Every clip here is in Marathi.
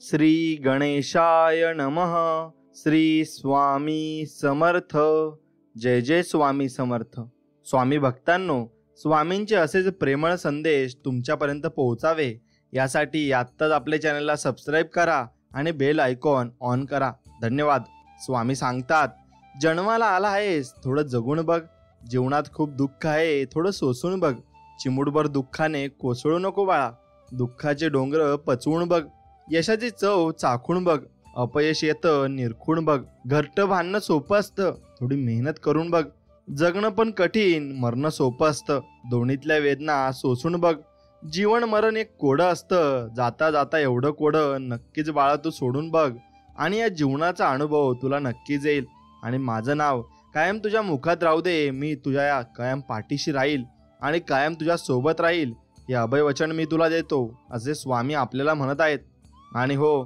श्री गणेशाय नमः. श्री स्वामी समर्थ. जय जय स्वामी समर्थ. स्वामी भक्तांनो, स्वामींचे असेच प्रेमळ संदेश तुमच्यापर्यंत पोहोचावे यासाठी आत्ताच आपल्या चॅनलला सबस्क्राईब करा आणि बेल आयकॉन ऑन करा. धन्यवाद. स्वामी सांगतात, जन्माला आला आहेस थोडं जगून बघ. जीवनात खूप दुःख आहे थोडं सोसून बघ. चिमुटभर दुःखाने कोसळू नको बाळा. दुःखाचे डोंगर पचवून बघ. यशाची चव चाखून बघ. अपयश येतं निरखून बघ. घरटं बांधणं सोपं असतं, थोडी मेहनत करून बघ. जगणं पण कठीण, मरणं सोपं असतं, दोन्हीतल्या वेदना सोसून बघ. जीवन मरण एक कोडं असतं, जाता जाता एवढं कोडं नक्कीच बाळा तू सोडून बघ. आणि या जीवनाचा अनुभव तुला नक्कीच येईल. आणि माझं नाव कायम तुझ्या मुखात राहू दे. मी तुझ्या कायम पाठीशी राहील आणि कायम तुझ्या सोबत राहील हे अभयवचन मी तुला देतो, असे स्वामी आपल्याला म्हणत आहेत. आणि हो,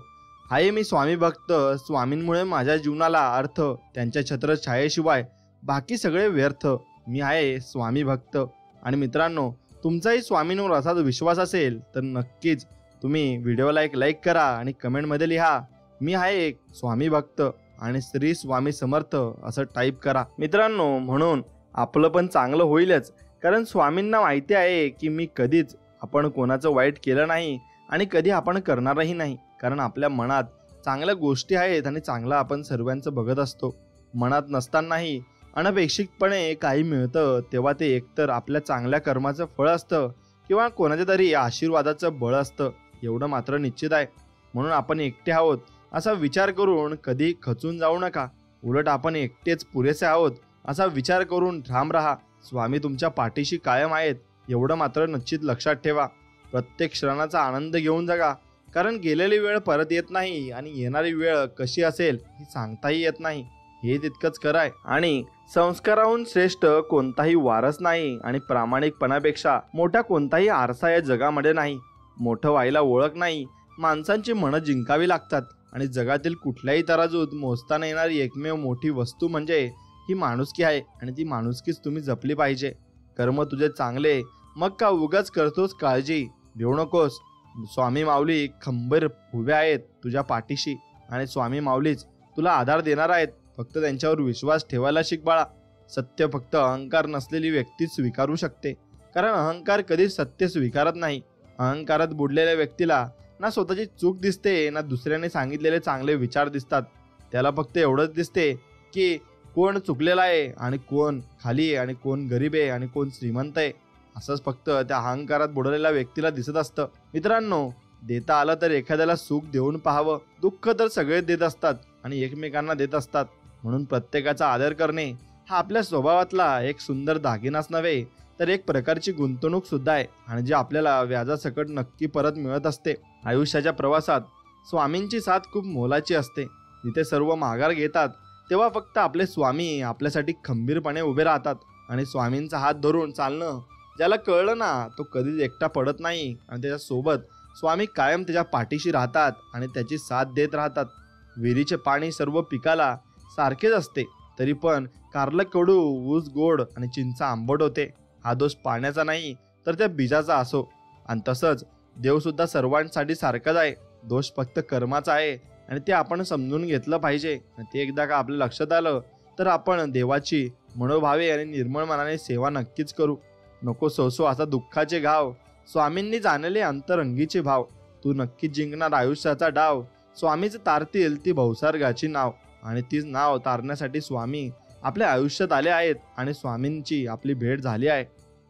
आहे मी स्वामी भक्त. स्वामींमुळे माझ्या जीवनाला अर्थ. त्यांच्या छत्रछायेशिवाय बाकी सगळे व्यर्थ. मी आहे स्वामी भक्त. आणि मित्रांनो, तुमचाही स्वामींवर असाच विश्वास असेल तर नक्कीच तुम्ही व्हिडिओला एक लाईक करा आणि कमेंटमध्ये लिहा, मी आहे एक स्वामी भक्त आणि श्री स्वामी समर्थ असं टाईप करा. मित्रांनो, म्हणून आपलं पण चांगलं होईलच. कारण स्वामींना माहिती आहे की मी कधीच आपण कोणाचं वाईट केलं नाही आणि कधी आपण करणारही नाही. कारण आपल्या मनात चांगल्या गोष्टी आहेत आणि चांगलं आपण सर्वांचं बघत असतो. मनात नसतानाही अनपेक्षितपणे काही मिळतं तेव्हा ते एकतर आपल्या चांगल्या कर्माचं फळ असतं किंवा कोणाच्या तरी आशीर्वादाचं बळ असतं, एवढं मात्र निश्चित आहे. म्हणून आपण एकटे आहोत असा विचार करून कधी खचून जाऊ नका. उलट आपण एकटेच पुरेसे आहोत असा विचार करून ठाम राहा. स्वामी तुमच्या पाठीशी कायम आहेत, एवढं मात्र निश्चित लक्षात ठेवा. प्रत्येक क्षणाचा आनंद घेऊन जगा. कारण गेलेली वेळ परत येत नाही आणि येणारी वेळ कशी असेल ही सांगताही येत नाही, हे तितकंच खरं आहे. आणि संस्काराहून श्रेष्ठ कोणताही वारस नाही आणि प्रामाणिकपणापेक्षा मोठा कोणताही आरसा या जगामध्ये नाही. मोठं व्हायला ओळख नाही, माणसांची मनं जिंकावी लागतात. आणि जगातील कुठल्याही तराजूत मोजताना येणारी एकमेव मोठी वस्तू म्हणजे ही माणुसकी आहे. आणि ती माणुसकीच तुम्ही जपली पाहिजे. कर्म तुझे चांगले, मग का उगाच करतोस काळजी. भिवू नकोस. स्वामी माऊली खंबीर उभे आहेत तुझ्या पाठीशी आणि स्वामी माऊलीच तुला आधार देणार आहेत. फक्त त्यांच्यावर विश्वास ठेवायला शिक बाळा. सत्य फक्त अहंकार नसलेली व्यक्ती स्वीकारू शकते. कारण अहंकार कधीच सत्य स्वीकारत नाही. अहंकारात बुडलेल्या व्यक्तीला ना स्वतःची चूक दिसते ना दुसऱ्याने सांगितलेले चांगले विचार दिसतात. त्याला फक्त एवढंच दिसते की कोण चुकलेला आहे आणि कोण खाली आहे आणि कोण गरीब आहे आणि कोण श्रीमंत आहे. असंच फक्त त्या अहंकारात बुडलेल्या व्यक्तीला दिसत असतं. मित्रांनो, देता आलं तर एखाद्याला सुख देऊन पाहावं. दुःख तर सगळे देत असतात आणि एकमेकांना देत असतात. म्हणून प्रत्येकाचा आदर करणे हा आपल्या स्वभावातला एक सुंदर दागिनाच नव्हे तर एक प्रकारची गुंतवणूक सुद्धा आहे. आणि जे आपल्याला व्याजासकट नक्की परत मिळत असते. आयुष्याच्या प्रवासात स्वामींची साथ खूप मोलाची असते. जिथे सर्व माघार घेतात तेव्हा फक्त आपले स्वामी आपल्यासाठी खंबीरपणे उभे राहतात. आणि स्वामींचा हात धरून चालणं ज्याला कळलं ना तो कधीच एकटा पडत नाही. आणि त्याच्यासोबत स्वामी कायम त्याच्या पाठीशी राहतात आणि त्याची साथ देत राहतात. विहिरीचे पाणी सर्व पिकाला सारखेच असते, तरी पण कारलं कडू, ऊस गोड आणि चिंच आंबट होते. हा दोष पाण्याचा नाही तर त्या बीजाचा असो. आणि तसंच देवसुद्धा सर्वांसाठी सारखाच आहे. दोष फक्त कर्माचा आहे आणि ते आपण समजून घेतलं पाहिजे. आणि ते एकदा का आपल्या लक्षात आलं तर आपण देवाची मनोभावे आणि निर्मळ मनाने सेवा नक्कीच करू. नको सोसो असा दुःखाचे घाव, स्वामींनी जाणले अंतरंगीचे भाव. तू नक्कीच जिंकणार आयुष्याचा डाव. स्वामीच तारतील ती भवसारगाची नाव. आणि तीच नाव तारण्यासाठी स्वामी आपल्या आयुष्यात आले आहेत. आणि स्वामींची आपली भेट झाली आहे.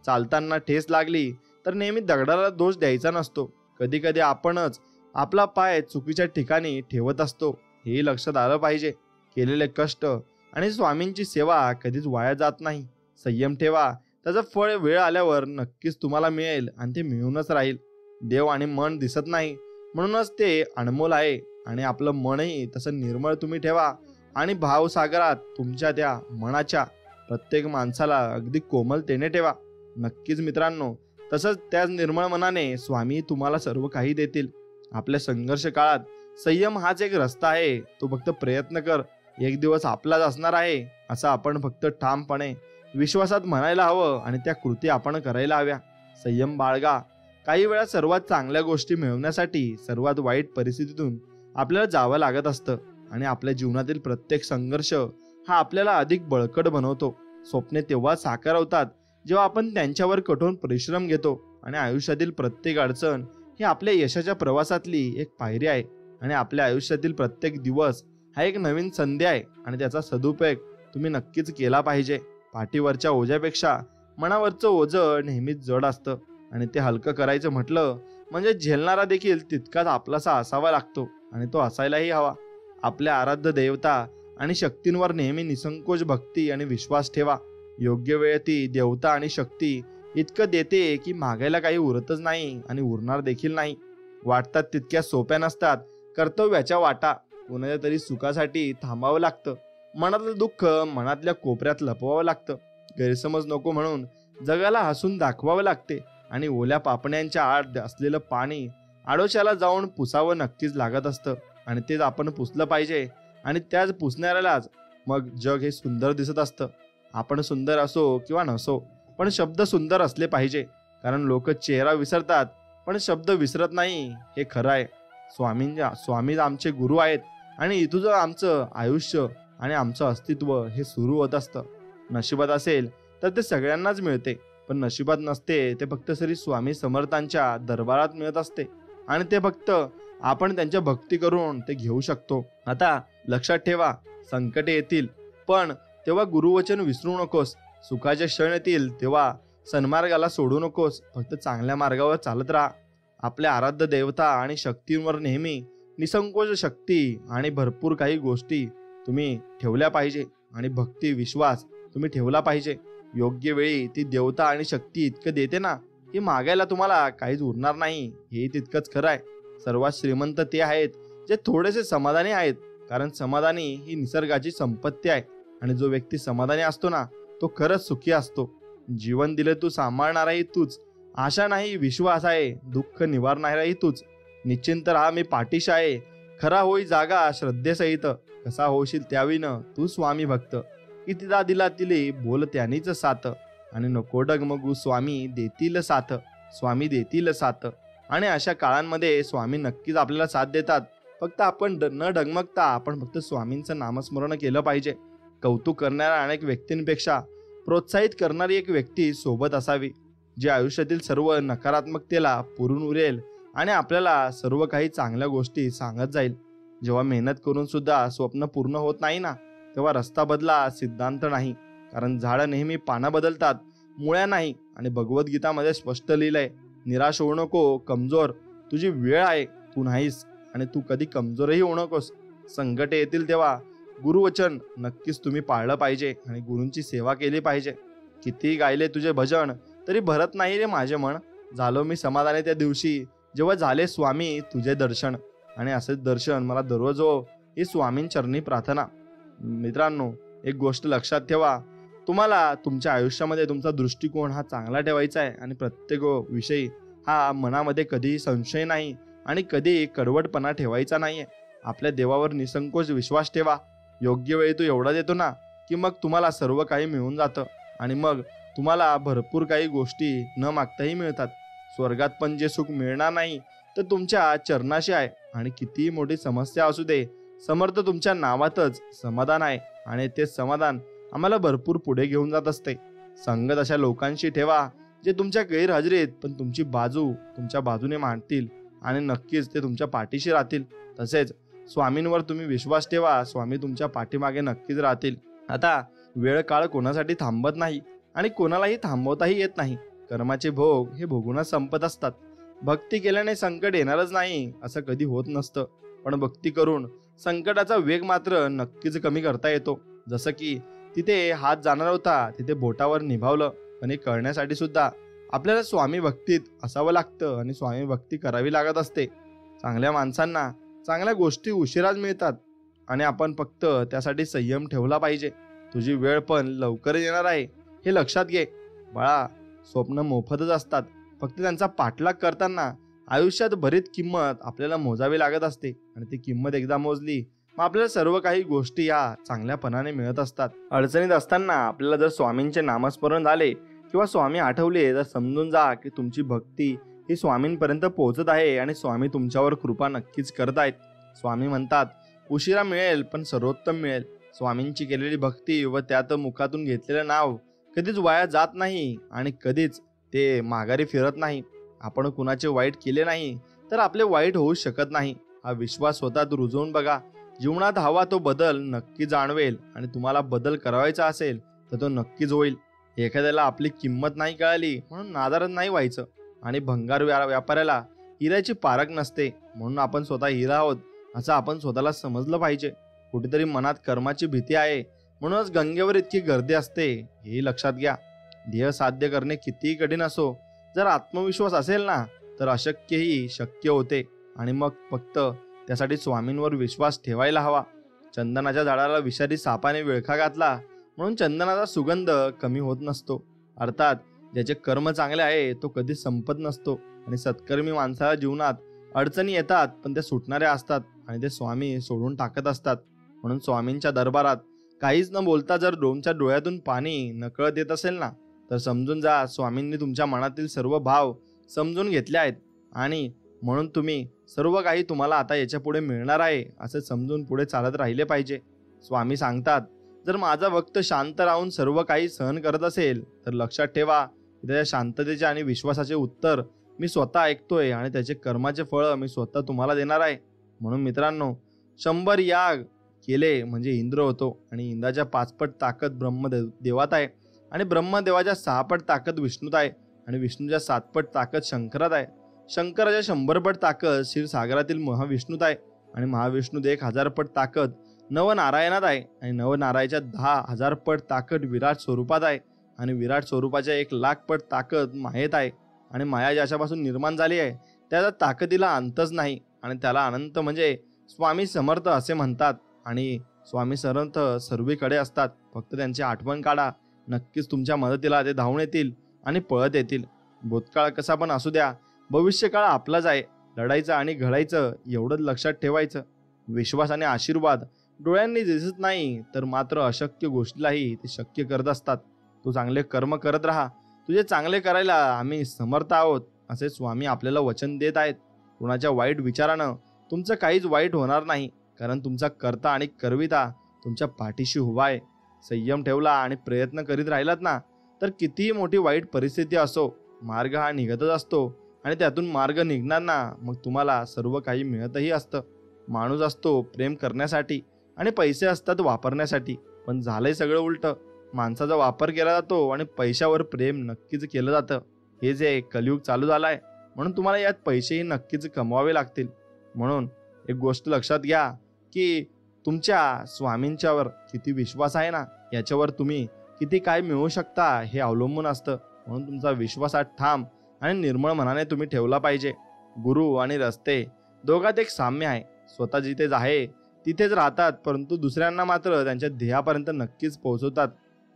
चालताना ठेस लागली तर नेहमी दगडाला दोष द्यायचा नसतो. कधी कधी आपणच आपला पाय चुकीच्या ठिकाणी ठेवत असतो, हे लक्षात आलं पाहिजे. केलेले कष्ट आणि स्वामींची सेवा कधीच वाया जात नाही. संयम ठेवा, त्याचं फळ वेळ आल्यावर नक्कीच तुम्हाला मिळेल आणि ते मिळूनच राहील. देव आणि मन दिसत नाही म्हणूनच ते अनमोल आहे. आणि आपलं मनही तसं निर्मळ तुम्ही ठेवा. आणि भावसागरात तुमच्या त्या मनाच्या प्रत्येक माणसाला अगदी कोमलतेने ठेवा. नक्कीच मित्रांनो, तसंच त्याच निर्मळ मनाने स्वामी तुम्हाला सर्व काही देतील. आपल्या संघर्ष काळात संयम हाच एक रस्ता आहे. तो फक्त प्रयत्न कर, एक दिवस आपलाच असणार आहे असं आपण फक्त ठामपणे विश्वासात म्हणायला हवं आणि त्या कृती आपण करायला हव्या. संयम बाळगा. काही वेळा सर्वात चांगल्या गोष्टी मिळवण्यासाठी सर्वात वाईट परिस्थितीतून आपल्याला जावं लागत असतं आणि आपल्या जीवनातील प्रत्येक संघर्ष हा आपल्याला अधिक बळकट बनवतो. स्वप्ने तेव्हा साकार होतात जेव्हा आपण त्यांच्यावर कठोर परिश्रम घेतो आणि आयुष्यातील प्रत्येक अडचण ही आपल्या यशाच्या प्रवासातली एक पायरी आहे आणि आपल्या आयुष्यातील प्रत्येक दिवस हा एक नवीन संधी आहे आणि त्याचा सदुपयोग तुम्ही नक्कीच केला पाहिजे. पाठीवरच्या ओझ्यापेक्षा मनावरचं ओझं नेहमीच जड असतं आणि ते हलकं करायचं म्हटलं म्हणजे झेलणारा देखील तितकाच आपलासा असावा लागतो आणि तो असायलाही हवा. आपल्या आराध्य देवता आणि शक्तींवर नेहमी निसंकोच भक्ती आणि विश्वास ठेवा. योग्य वेळ ती देवता आणि शक्ती इतकं देते की मागायला काही उरतच नाही आणि उरणार देखील नाही. वाटतात तितक्या सोप्या नसतात कर्तव्याच्या वाटा. कोणाच्या तरी सुखासाठी थांबावं लागतं. मनातलं दुःख मनातल्या कोपऱ्यात लपवावं लागतं. गैरसमज नको म्हणून जगाला हसून दाखवावं लागते आणि ओल्या पापण्यांच्या आड असलेलं पाणी आडोशाला जाऊन पुसावं नक्कीच लागत असतं आणि तेच आपण पुसलं पाहिजे आणि त्याच पुसणाऱ्यालाच मग जग हे सुंदर दिसत असतं. आपण सुंदर असो किंवा नसो पण शब्द सुंदर असले पाहिजे, कारण लोक चेहरा विसरतात पण शब्द विसरत नाही, हे खरं आहे. स्वामी आमचे गुरु आहेत आणि इथून आमचं आयुष्य आणि आमचं अस्तित्व हे सुरू होत असतं. नशिबात असेल तर ते सगळ्यांनाच मिळते, पण नशिबात नसते ते फक्त श्री स्वामी समर्थांच्या दरबारात मिळत असते आणि ते फक्त आपण त्यांच्या भक्ती करून ते घेऊ शकतो. आता लक्षात ठेवा, संकटे येतील पण तेव्हा गुरुवचन विसरू नकोस. सुखाचे क्षण येतील तेव्हा सन्मार्गाला सोडू नकोस. फक्त चांगल्या मार्गावर चालत राहा. आपल्या आराध्य देवता आणि शक्तींवर नेहमी निसंकोच शक्ती आणि भरपूर काही गोष्टी तुम्ही ठेवल्या पाहिजे आणि भक्ती विश्वास तुम्ही ठेवला पाहिजे. योग्य वेळी ती देवता आणि शक्ती इतकं देते ना की मागायला तुम्हाला काहीच उरणार नाही, हे तितकंच खरं आहे. सर्वात श्रीमंत ते आहेत जे थोडेसे समाधानी आहेत, कारण समाधानी ही निसर्गाची संपत्ती आहे आणि जो व्यक्ती समाधानी असतो ना तो खरंच सुखी असतो. जीवन दिले तू सांभाळणाराही तूच, आशा नाही विश्वास आहे, दुःख निवारणाराही तूच. निश्चिंत राहा मी पाठीशी आहे, खरा होई जागा श्रद्धेसहित. कसा होशील त्याविनं तू स्वामी भक्त, कितीदा दिला तिले बोल त्यांनीच साथ. आणि नको डगमगू स्वामी देतील साथ, स्वामी देतील साथ. आणि अशा काळांमध्ये स्वामी नक्कीच आपल्याला साथ देतात. फक्त आपण न डगमगता आपण फक्त स्वामींचं नामस्मरण केलं पाहिजे. कौतुक करणाऱ्या अनेक व्यक्तींपेक्षा प्रोत्साहित करणारी एक व्यक्ती सोबत असावी, जी आयुष्यातील सर्व नकारात्मकतेला पुरून उरेल आणि आपल्याला सर्व काही चांगल्या गोष्टी सांगत जाईल. जेव्हा मेहनत करून सुद्धा स्वप्न पूर्ण होत नाही ना, तेव्हा रस्ता बदला, सिद्धांत नाही. कारण झाडं नेहमी पानं बदलतात, मुळ्या नाही. आणि भगवद्गीतामध्ये स्पष्ट लिहिलंय, निराश होऊ नको कमजोर, तुझी वेळ आहे, तू नाहीस आणि तू कधी कमजोरही होऊ नकोस. संकटे येतील तेव्हा गुरुवचन नक्कीच तुम्ही पाळलं पाहिजे आणि गुरूंची सेवा केली पाहिजे. किती गायले तुझे भजन तरी भरत नाही रे माझे मन, झालो मी समाधानी त्या दिवशी जेव्हा झाले स्वामी तुझे दर्शन. आणि असेच दर्शन मला दररोज हो, ही स्वामींचरणी प्रार्थना. मित्रांनो, एक गोष्ट लक्षात ठेवा, तुम्हाला तुमच्या आयुष्यामध्ये तुमचा दृष्टिकोन हा चांगला ठेवायचा आहे आणि प्रत्येक विषयी हा मनामध्ये कधीही संशय नाही आणि कधी कडवटपणा ठेवायचा नाहीये. आपल्या देवावर निसंकोच विश्वास ठेवा. योग्य वेळी तो एवढा देतो ना की मग तुम्हाला सर्व काही मिळून जातं आणि मग तुम्हाला भरपूर काही गोष्टी न मागताही मिळतात. स्वर्गात पण जे सुख मिळणार नाही तर तुमच्या चरणाशी आहे. आणि कितीही मोठी समस्या असू दे, समर्थ तुमच्या नावातच समाधान आहे आणि ते समाधान आम्हाला भरपूर पुढे घेऊन जात असते. संगत अशा लोकांशी ठेवा जे तुमच्या गैरहजेरीत पण तुमची बाजू तुमच्या बाजूने मांडतील आणि नक्कीच ते तुमच्या पाठीशी राहतील. तसेच स्वामींवर तुम्ही विश्वास ठेवा, स्वामी तुमच्या पाठीमागे नक्कीच राहतील. आता वेळ काळ कोणासाठी थांबत नाही आणि कोणालाही थांबवताही येत नाही. कर्माचे भोग हे भोगूनच संपत असतात. भक्ती केल्याने संकट येणारच नाही असं कधी होत नसतं, पण भक्ती करून संकटाचा वेग मात्र नक्कीच कमी करता येतो. जसं की तिथे हात जाणार होता तिथे बोटावर निभावलं. पण हे कळण्यासाठी सुद्धा आपल्याला स्वामी भक्तीत असावं लागतं आणि स्वामी भक्ती करावी लागत असते. चांगल्या माणसांना चांगल्या गोष्टी उशिराच मिळतात आणि आपण फक्त त्यासाठी संयम ठेवला पाहिजे. तुझी वेळ पण लवकर येणार आहे हे लक्षात घे बाळा. स्वप्न मोफतच असतात, फक्त त्यांचा पाठलाग करताना आयुष्यात बरीच किंमत आपल्याला मोजावी लागत असते आणि ती किंमत एकदा मोजली मग आपल्याला सर्व काही गोष्टी या चांगल्यापणाने मिळत असतात. अडचणीत असताना आपल्याला जर स्वामींचे नामस्मरण झाले किंवा स्वामी आठवले तर समजून जा की तुमची भक्ती ही स्वामींपर्यंत पोहोचत आहे आणि स्वामी तुमच्यावर कृपा नक्कीच करत आहेत. स्वामी म्हणतात, उशिरा मिळेल पण सर्वोत्तम मिळेल. स्वामींची केलेली भक्ती व त्यात मुखातून घेतलेलं नाव कधीच वाया जात नाही आणि कधीच ते माघारी फिरत नाही. आपण कुणाचे वाईट केले नाही तर आपले वाईट होऊ शकत नाही. हा विश्वास स्वतःत रुजवून बघा. जीवनात हवा तो बदल नक्की जाणवेल आणि तुम्हाला बदल करायचा असेल तर तो नक्कीच होईल. एखाद्याला आपली किंमत नाही कळाली म्हणून नादारद नाही व्हायचं आणि भंगार व्यापाऱ्याला हिऱ्याची पारख नसते म्हणून आपण स्वतः हिरा आहोत असं आपण स्वतःला समजलं पाहिजे. कुठेतरी मनात कर्माची भीती आहे म्हणूनच गंगेवर इतकी गर्दी असते हे लक्षात घ्या. ध्येय साध्य करणे कितीही कठीण असो, जर आत्मविश्वास असेल ना तर अशक्यही शक्य होते. आणि मग फक्त त्यासाठी स्वामींवर विश्वास ठेवायला हवा. चंदनाच्या झाडाला विषारी सापाने विळखा घातला म्हणून चंदनाचा सुगंध कमी होत नसतो. अर्थात ज्याचे कर्म चांगले आहे तो कधीच संपत नसतो. आणि सत्कर्मी माणसाला जीवनात अडचणी येतात पण त्या सुटणाऱ्या असतात आणि ते स्वामी सोडून टाकत असतात. म्हणून स्वामींच्या दरबारात काहीच न बोलता जर तुमच्या डोळ्यातून पाणी नकळत येत असेल ना तर समजून जा स्वामींनी तुमच्या मनातील सर्व भाव समजून घेतले आहेत आणि म्हणून तुम्ही सर्व काही तुम्हाला आता याच्या पुढे मिळणार आहे असे समजून पुढे चालत राहिले पाहिजे. स्वामी सांगतात, जर माझा भक्त शांत राहून सर्व काही सहन करत असेल तर लक्षात ठेवा त्याच्या शांततेचे आणि विश्वासाचे उत्तर मी स्वतः ऐकतोय आणि त्याचे कर्माचे फळ मी स्वतः तुम्हाला देणार आहे. म्हणून मित्रांनो, 100 याग केले म्हणजे इंद्र होतो आणि इंद्राच्या 5 पट ताकद ब्रह्मदेवात आहे आणि ब्रह्मदेवाच्या 6 पट ताकद विष्णूत आहे आणि विष्णूच्या 7 पट ताकद शंकरात आहे. शंकराच्या 100 पट ताकद क्षीरसागरातील महाविष्णूत आहे आणि महाविष्णूत 1000 पट ताकद नवनारायणात आहे आणि नवनारायणाच्या 10,000 पट ताकद विराट स्वरूपात आहे आणि विराट स्वरूपाच्या 1,00,000 पट ताकद मायेत आहे. आणि माया ज्याच्यापासून निर्माण झाली आहे त्याच्या ताकदीला अंतच नाही आणि त्याला अनंत म्हणजे स्वामी समर्थ असे म्हणतात. आणि स्वामी समर्थ सर्वीकडे असतात, फक्त त्यांची आठवण काढा. नक्कीच तुमच्या मदतीला ते धावून येतील आणि पळत येतील. भूतकाळ कसा पण असू द्या, भविष्यकाळ आपलाच आहे. लढायचं आणि घडायचं एवढंच लक्षात ठेवायचं. विश्वास आणि आशीर्वाद डोळ्यांनी दिसत नाही तर मात्र अशक्य गोष्टीलाही ते शक्य करत असतात. तू चांगले कर्म करत राहा, तुझे चांगले करायला आम्ही समर्थ आहोत असे स्वामी आपल्याला वचन देत आहेत. कुणाच्या वाईट विचारानं तुमचं काहीच वाईट होणार नाही, कारण तुमचा कर्ता आणि करविता तुमच्या पाठीशी उभा आहे. संयम ठेवला आणि प्रयत्न करीत राहिलात ना तर कितीही मोठी वाईट परिस्थिती असो, मार्ग हा निघतच असतो आणि त्यातून मार्ग निघणार ना मग तुम्हाला सर्व काही मिळतही असतं. माणूस असतो प्रेम करण्यासाठी आणि पैसे असतात वापरण्यासाठी, पण झालंय सगळं उलट. माणसाचा वापर केला जातो आणि पैशावर प्रेम नक्कीच केलं जातं. हे जे कलियुग चालू झालं आहे म्हणून तुम्हाला यात पैसेही नक्कीच कमवावे लागतील. म्हणून एक गोष्ट लक्षात घ्या की तुमच्या स्वामींच्यावर किती विश्वास आहे ना याच्यावर तुम्ही किती काय मिळवू शकता हे अवलंबून असतं. म्हणून तुमचा विश्वासात ठाम आणि निर्मळ मनाने तुम्ही ठेवला पाहिजे. गुरु आणि रस्ते दोघात एक साम्य आहे. स्वतः जिथे आहे तिथेच राहतात परंतु दुसऱ्यांना मात्र त्यांच्या ध्येयापर्यंत नक्कीच पोहोचवतात.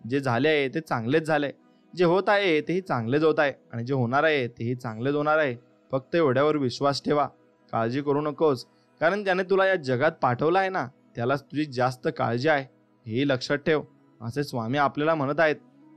जे झाले आहे ते चांगलेच झाले, जे होत आहे तेही चांगलेच होत आहे आणि जे होणार आहे तेही चांगलेच होणार आहे. फक्त एवढ्यावर विश्वास ठेवा. काळजी करू नकोस, कारण त्याने तुला या जगात पाठवलं आहे ना त्यालाच तुझी जास्त काळजी आहे हेही लक्षात ठेव असे स्वामी आपल्याला म्हणत आहेत.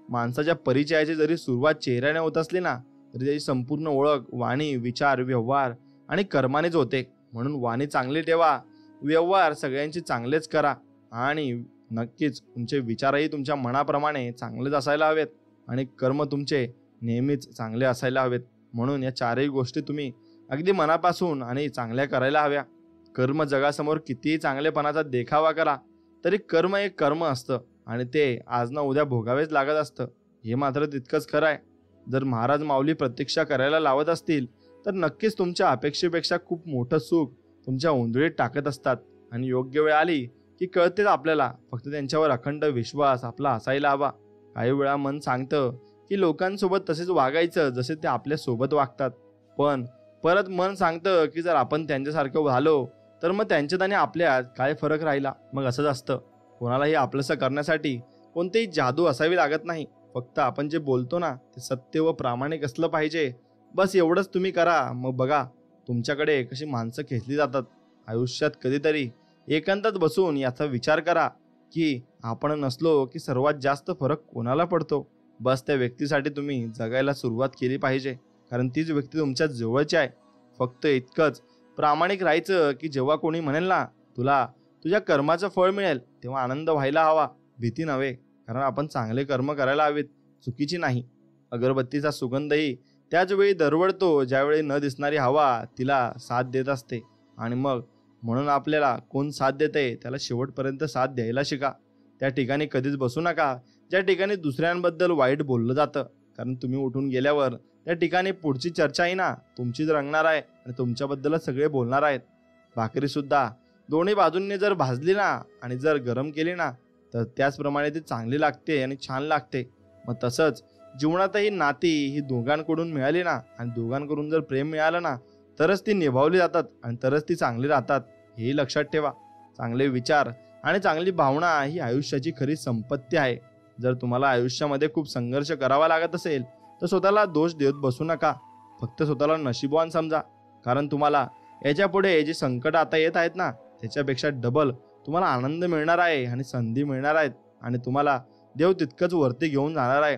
माणसाच्या परिचयाची जरी सुरुवात चेहऱ्याने होत असली ना तरी त्याची संपूर्ण ओळख वाणी, विचार, व्यवहार आणि कर्मानेच होते. म्हणून वाणी चांगली ठेवा, व्यवहार सगळ्यांचे चांगलेच करा आणि नक्कीच तुमचे विचारही तुमच्या मनाप्रमाणे चांगलेच असायला हवेत आणि कर्म तुमचे नेहमीच चांगले असायला हवेत. म्हणून या चारही गोष्टी तुम्ही अगदी मनापासून आणि चांगल्या करायला हव्या. कर्म जगासमोर कितीही चांगलेपणाचा देखावा करा तरी कर्म एक कर्म असतं आणि ते आज ना उद्या भोगावेच लागत असतं. हे मात्र तितकंच खरं आहे. जर महाराज माऊली प्रतीक्षा करायला लावत असतील तर नक्कीच तुमच्या अपेक्षेपेक्षा खूप मोठं सुख तुमच्या उंदळीत टाकत असतात आणि योग्य वेळ आली की कळतेच आपल्याला. फक्त त्यांच्यावर अखंड विश्वास आपला असायला हवा. काही वेळा मन सांगतं की लोकांसोबत तसेच वागायचं जसे ते आपल्या सोबत वागतात, पण परत मन सांगतं की जर आपण त्यांच्यासारखं झालो तर मग त्यांच्यात आणि आपल्यात काय फरक राहिला. मग असंच असतं. कोणालाही आपलंसं करण्यासाठी कोणतीही जादू असावी लागत नाही. फक्त आपण जे बोलतो ना ते सत्य व प्रामाणिक असलं पाहिजे. बस एवढंच तुम्ही करा. मग बघा तुमच्याकडे कशी माणसं खेचली जातात. आयुष्यात कधीतरी एकांतात बसून याचा विचार करा की आपण नसलो की सर्वात जास्त फरक कोणाला पडतो. बस त्या व्यक्तीसाठी तुम्ही जगायला सुरुवात केली पाहिजे, कारण तीच व्यक्ती तुमच्या जवळची आहे. फक्त इतकंच प्रामाणिक राहायचं की जेव्हा कोणी म्हणेल ना तुला तुझ्या कर्माचं फळ मिळेल तेव्हा आनंद व्हायला हवा, भीती नव्हे. कारण आपण चांगले कर्म करायला हवेत, चुकीची नाही. अगरबत्तीचा सुगंधही त्याच वेळी दरवळतो ज्यावेळी न दिसणारी हवा तिला साथ देत असते. आणि मग म्हणून आपल्याला कोण साथ देते त्याला शेवटपर्यंत साथ द्यायला शिका. त्या ठिकाणी कधीच बसू नका ज्या ठिकाणी दुसऱ्यांबद्दल वाईट बोललं जातं. कारण तुम्ही उठून गेल्यावर त्या ठिकाणी पुढची चर्चाही ना तुमचीच रंगणार आहे आणि तुमच्याबद्दलच सगळे बोलणार आहेत. भाकरीसुद्धा दोन्ही बाजूंनी जर भाजली ना आणि जर गरम केली ना तर त्याचप्रमाणे ती चांगली लागते आणि छान लागते. मग तसंच जीवनातही नाती ही दोघांकडून मिळाली ना आणि दोघांकडून जर प्रेम मिळालं ना तरच ती निभावली जातात आणि तरच ती चांगली राहतात. हेही लक्षात ठेवा. चांगले विचार आणि चांगली भावना ही आयुष्याची खरी संपत्ती आहे. जर तुम्हाला आयुष्यामध्ये खूप संघर्ष करावा लागत असेल तर स्वतःला दोष देत बसू नका. फक्त स्वतःला नशीबवान समजा. कारण तुम्हाला याच्या पुढे जे संकट आता येत आहेत ना त्याच्यापेक्षा डबल तुम्हाला आनंद मिळणार आहे आणि संधी मिळणार आहेत आणि तुम्हाला देव तितकंच वरती घेऊन जाणार आहे.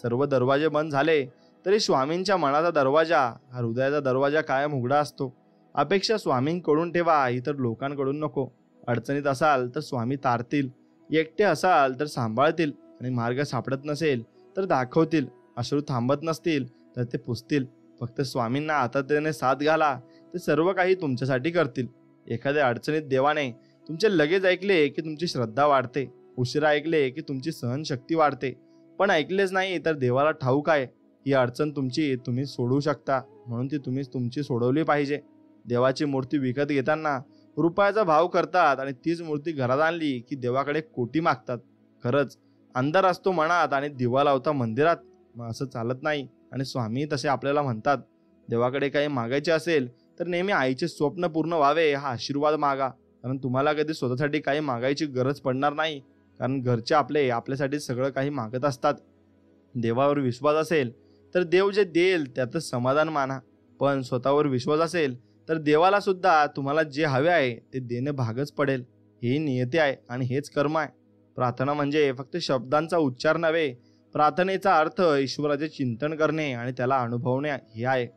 सर्व दरवाजे बंद झाले तरी स्वामींच्या मनाचा दरवाजा हा हृदयाचा दरवाजा कायम उघडा असतो. अपेक्षा स्वामींकडून ठेवा, इतर लोकांकडून नको. अडचणीत असाल तर स्वामी तारतील, एकटे असाल तर सांभाळतील आणि मार्ग सापडत नसेल तर दाखवतील. अश्रू थांबत नसतील तर ते पुसतील. फक्त स्वामींना आतुरतेने साथ घाला, ते सर्व काही तुमच्यासाठी करतील. एखाद्या अडचणीत देवाने तुमचे लगेच ऐकले की तुमची श्रद्धा वाढते, उशिरा ऐकले की तुमची सहनशक्ती वाढते. पण ऐकलेच नाही तर देवाला ठाऊक आहे ही अडचण तुमची तुम्ही सोडवू शकता, म्हणून ती तुम्ही तुमची सोडवली पाहिजे. देवाची मूर्ती विकत घेताना रुपयाचा भाव करतात आणि तीच मूर्ती घरात आणली की देवाकडे कोटी मागतात. खरंच अंधार असतो मनात आणि दिवा लावता मंदिरात. मग असं चालत नाही. आणि स्वामी तसे आपल्याला म्हणतात, देवाकडे काही मागायचे असेल तर नेहमी आईचे स्वप्न पूर्ण व्हावे हा आशीर्वाद मागा. कारण तुम्हाला कधी स्वतःसाठी काही मागायची गरज पडणार नाही. कारण घरचे आपल्यासाठी सगळं काही मागत असतात. देवावर विश्वास असेल तर देव जे देईल त्यातच समाधान माना. पण स्वतःवर विश्वास असेल तर देवाला सुद्धा तुम्हाला जे हवे आहे ते देणे भागच पडेल. ही नियती आहे आणि हेच कर्म आहे. प्रार्थना म्हणजे फक्त शब्दांचा उच्चार नव्हे. प्रार्थनेचा अर्थ ईश्वराचे चिंतन करणे आणि त्याला अनुभवणे हे आहे.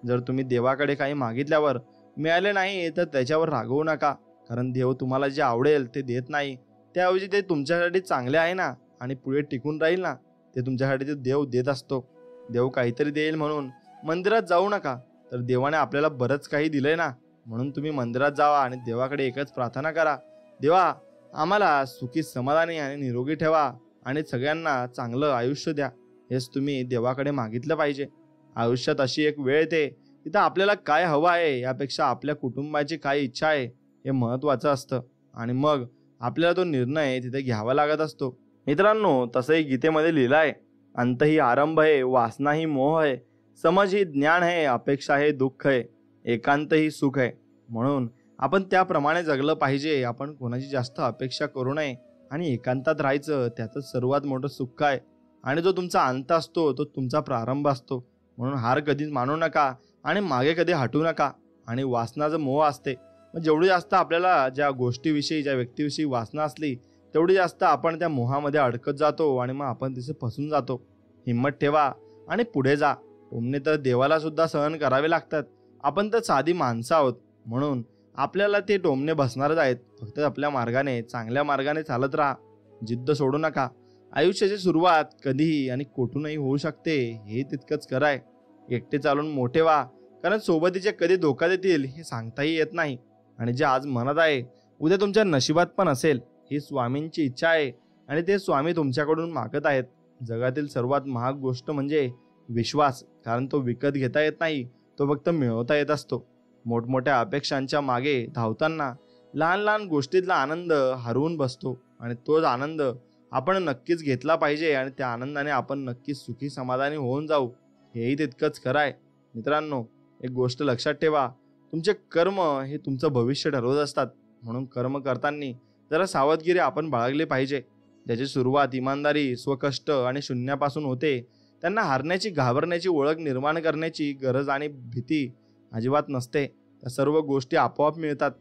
जर तुम्ही देवाकडे काही मागितल्यावर मिळाले नाही तर त्याच्यावर रागवू नका. कारण देव तुम्हाला जे आवडेल ते देत नाही. त्याऐवजी ते तुमच्यासाठी चांगले आहे ना आणि पुढे टिकून राहील ना ते तुमच्यासाठी ते देव देत असतो. देव काहीतरी देईल म्हणून मंदिरात जाऊ नका. तर देवाने आपल्याला बरंच काही दिलंय ना, म्हणून तुम्ही मंदिरात जावा आणि देवाकडे एकच प्रार्थना करा, देवा आम्हाला सुखी समाधानी आणि निरोगी ठेवा आणि सगळ्यांना चांगलं आयुष्य द्या. हेच तुम्ही देवाकडे मागितलं पाहिजे. आयुष्यात अशी एक वेळ येते तिथं आपल्याला काय हवं आहे यापेक्षा आपल्या कुटुंबाची काय इच्छा आहे हे महत्त्वाचं असतं. आणि मग आपल्याला तो निर्णय तिथे घ्यावा लागत असतो. मित्रांनो, तसंही गीतेमध्ये लिहिलं आहे, अंत ही आरंभ है, वासना ही मोह है, समझ ही ज्ञान है, अपेक्षा हे दुःख है, एकांत ही सुख है. म्हणून आपण त्याप्रमाणे जगलं पाहिजे. आपण कोणाची जास्त अपेक्षा करू नये आणि एकांतात राहायचं. त्यातच सर्वात मोठं सुख आहे. आणि जो तुमचा अंत असतो तो तुमचा प्रारंभ असतो. म्हणून हार कधीच मानू नका आणि मागे कधी हटू नका. आणि वासनाचं मोह असते. मग जेवढी जास्त आपल्याला ज्या गोष्टीविषयी ज्या व्यक्तीविषयी वासना असली तेवढी जास्त आपण त्या मोहामध्ये अडकत जातो आणि मग आपण तिथे फसून जातो. हिंमत ठेवा आणि पुढे जा. टोमणे तर देवाला सुद्धा सहन करावे लागतात. आपण तर साधी माणसं आहोत म्हणून आपल्याला ते टोमणे बसणारच आहेत. फक्त आपल्या मार्गाने चांगल्या मार्गाने चालत राहा. जिद्द सोडू नका. आयुष्याची सुरुवात कधीही आणि कोठूनही होऊ शकते हे तितकंच खरं आहे. एकटे चालून मोठे व्हा. कारण सोबतीचे कधी धोका देतील हे सांगताही येत नाही. आणि जे आज मनात आहे उद्या तुमच्या नशिबात पण असेल. ही स्वामींची इच्छा आहे आणि ते स्वामी तुमच्याकडून मागत आहेत. जगातील सर्वात महाग गोष्ट म्हणजे विश्वास. कारण तो विकत घेता येत नाही, तो फक्त मिळवता येत असतो. मोठमोठ्या अपेक्षांच्या मागे धावताना लहान लहान गोष्टीतला आनंद हरवून बसतो आणि तोच आनंद आपण नक्कीच घेतला पाहिजे आणि त्या आनंदाने आपण नक्कीच सुखी समाधानी होऊन जाऊ. हेही तितकंच खरं आहे. मित्रांनो, एक गोष्ट लक्षात ठेवा, तुमचे कर्म हे तुमचं भविष्य ठरवत असतात. म्हणून कर्म करताना जरा सावधगिरी आपण बाळगली पाहिजे. ज्याची सुरुवात इमानदारी, स्वकष्ट आणि शून्यापासून होते त्यांना हारण्याची, घाबरण्याची ओळख निर्माण करण्याची गरज आणि भीती अजिबात नसते. त्या सर्व गोष्टी आपोआप मिळतात.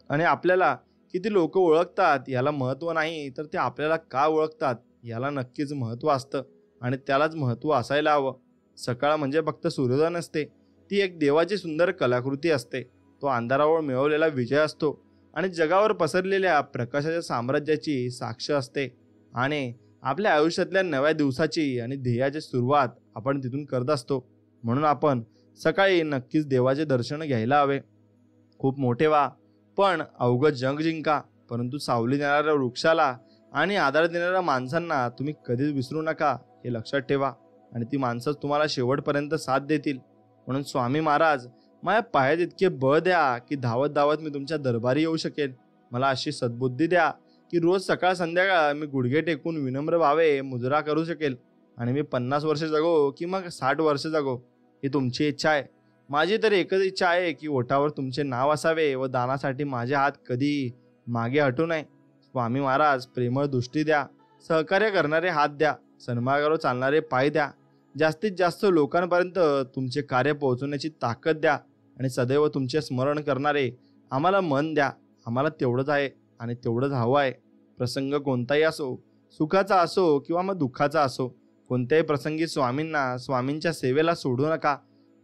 आणि आपल्याला किती लोक ओळखतात याला महत्त्व नाही, तर ते आपल्याला का ओळखतात याला नक्कीच महत्त्व असतं आणि त्यालाच महत्त्व असायला हवं. सकाळ म्हणजे फक्त सूर्योदय नसते, ती एक देवाची सुंदर कलाकृती असते. तो अंधारावर मिळवलेला विजय असतो आणि जगावर पसरलेल्या प्रकाशाच्या साम्राज्याची साक्ष असते. आणि आपल्या आयुष्यातल्या नव्या दिवसाची आणि ध्येयाची सुरुवात आपण तिथून करत असतो. म्हणून आपण सकाळी नक्कीच देवाचे दर्शन घ्यायला हवे. खूप मोठे व्हा, पण अवघड जग जिंका. परंतु सावली देणाऱ्या वृक्षाला आणि आधार देणाऱ्या माणसांना तुम्ही कधीच विसरू नका, हे लक्षात ठेवा. आणि ती माणसंच तुम्हाला शेवटपर्यंत साथ देतील. म्हणून स्वामी महाराज, माझ्या पायात इतके बळ द्या की धावत धावत मी तुमच्या दरबारी येऊ शकेल. मला अशी सद्बुद्धी द्या की रोज सकाळ संध्याकाळ मी गुडघे टेकून विनम्र भावे मुजरा करू शकेल. आणि मी 50 वर्ष जगो की मग 60 वर्ष जगो, ही तुमची इच्छा आहे. माझी तर एकच इच्छा आहे की ओठावर तुमचे नाव असावे व दानासाठी माझे हात कधी मागे हटू नये. स्वामी महाराज, प्रेमळ दृष्टी द्या, सहकार्य करणारे हात द्या, सन्मार्गावर चालणारे पाय द्या, जास्तीत जास्त लोकांपर्यंत तुमचे कार्य पोहोचवण्याची ताकद द्या आणि सदैव तुमचे स्मरण करणारे आम्हाला मन द्या. आम्हाला तेवढंच आहे आणि तेवढंच हवं आहे. प्रसंग कोणताही असो, सुखाचा असो किंवा मग दुःखाचा असो, कोणत्याही प्रसंगी स्वामींना, स्वामींच्या सेवेला सोडू नका.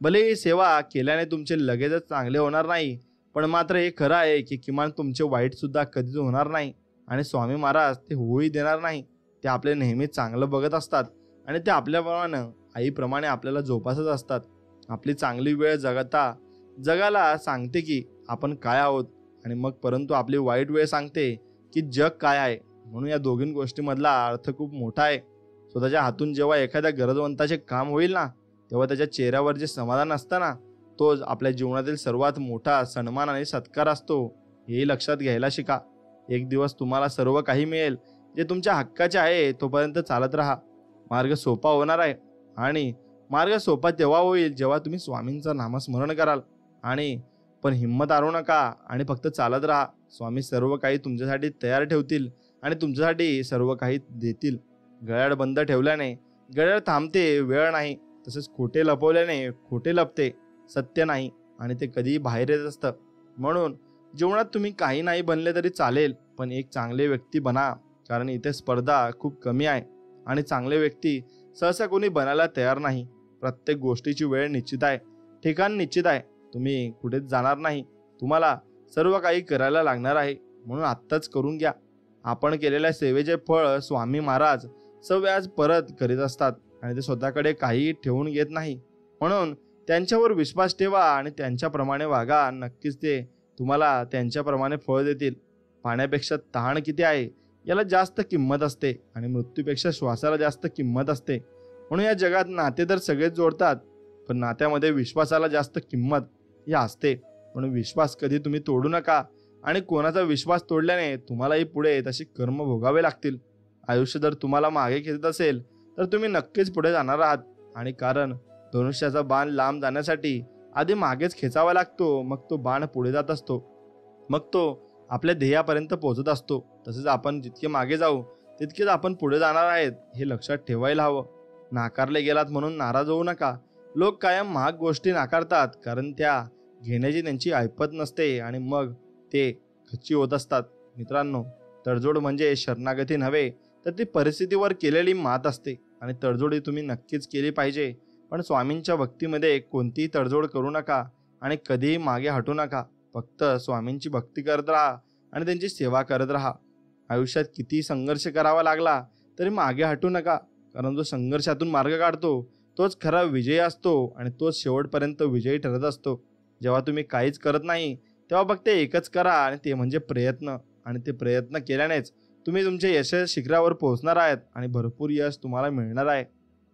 भले ही सेवा केल्याने तुमचे लगेचच चांगले होणार नाही, पण मात्र हे खरं आहे की किमान तुमचे वाईट सुद्धा कधीच होणार नाही. आणि स्वामी महाराज ते होऊही देणार नाही. ते आपले नेहमी चांगलं बघत असतात आणि ते आपल्याप्रमाणे, आईप्रमाणे आपल्याला जोपासत असतात. आपली चांगली वेळ जगाला सांगते की आपण काय आहोत, आणि मग परंतु आपली वाईट वेळ सांगते की जग काय आहे. म्हणून या दोघी गोष्टीमधला अर्थ खूप मोठा आहे. स्वतःच्या हातून जेव्हा एखाद्या गरजवंताचे काम होईल ना, तेव्हा त्याच्या चेहऱ्यावर जे समाधान असतं ना, तोच आपल्या जीवनातील सर्वात मोठा सन्मान आणि सत्कार असतो. हेही लक्षात घ्यायला शिका. एक दिवस तुम्हाला सर्व काही मिळेल जे तुमच्या हक्काचे आहे. तोपर्यंत चालत राहा. मार्ग सोपा होणार आहे, आणि मार्ग सोपा तेव्हा होईल जेव्हा तुम्ही स्वामींचं नामस्मरण कराल. पण हिंमत हारू नका आणि फक्त चालत राहा. स्वामी सर्व काही तुमच्यासाठी तयार ठेवतील आणि तुमच्यासाठी सर्व काही देतील. गळ्यात बंद ठेवल्याने गळ्यात थांबते, वेळ नाही. तसेच खोटे लपवल्याने खोटे लपते, सत्य नाही, आणि ते कधीही बाहेर येत असतं. म्हणून जीवनात तुम्ही काही नाही बनले तरी चालेल, पण एक चांगले व्यक्ती बना. कारण इथे स्पर्धा खूप कमी आहे आणि चांगले व्यक्ती सहसा कोणी बनायला तयार नाही. प्रत्येक गोष्टीची वेळ निश्चित आहे, ठिकाण निश्चित आहे. तुम्ही कुठेच जाणार नाही. तुम्हाला सर्व काही करायला लागणार आहे, म्हणून आत्ताच करून घ्या. आपण केलेल्या सेवेचे फळ स्वामी महाराज सव्याज परत करीत असतात आणि ते स्वतःकडे काही ठेवून घेत नाही. म्हणून त्यांच्यावर विश्वास ठेवा आणि त्यांच्याप्रमाणे वागा. नक्कीच ते तुम्हाला त्यांच्याप्रमाणे फळ देतील. पाण्यापेक्षा तहान किती आहे याला जास्त किंमत असते आणि मृत्यूपेक्षा श्वासाला जास्त किंमत असते. म्हणून या जगात नाते तर सगळेच जोडतात, पण नात्यामध्ये विश्वासाला जास्त किंमत ही असते. म्हणून विश्वास कधी तुम्ही तोडू नका, आणि कोणाचा विश्वास तोडल्याने तुम्हालाही पुढे तशी कर्म भोगावे लागतील. आयुष्य जर तुम्हाला मागे खेचत असेल तर तुम्ही नक्कीच पुढे जाणार आहात. आणि कारण धनुष्याचा बाण लांब जाण्यासाठी आधी मागेच खेचावा लागतो, मग तो बाण पुढे जात असतो, मग तो आपल्या ध्येयापर्यंत पोहोचत असतो. तसेच आपण जितके मागे जाऊ तितकेच आपण पुढे जाणार आहेत, हे लक्षात ठेवायला हवं. नाकारले गेलात म्हणून नाराज होऊ नका. लोक कायम महाग गोष्टी नाकारतात कारण त्या घेण्याची त्यांची ऐपत नसते आणि मग ते खच्ची होत असतात. मित्रांनो, तडजोड म्हणजे शरणागती नव्हे, तर ती परिस्थितीवर केलेली मात असते. आणि तडजोड ही तुम्ही नक्कीच केली पाहिजे, पण स्वामींच्या भक्तीमध्ये कोणतीही तडजोड करू नका आणि कधीही मागे हटू नका. फक्त स्वामींची भक्ती करत राहा आणि त्यांची सेवा करत राहा. आयुष्यात किती संघर्ष करावा लागला तरी मागे हटू नका, कारण जो संघर्षातून मार्ग काढतो तोच खरा विजयी असतो आणि तोच शेवटपर्यंत विजयी ठरत असतो. जेव्हा तुम्ही काहीच करत नाही तेव्हा फक्त एकच करा, आणि ते म्हणजे प्रयत्न. आणि ते प्रयत्न केल्यानेच तुम्ही तुमच्या यश शिखरावर पोहोचणार आहेत आणि भरपूर यश तुम्हाला मिळणार आहे.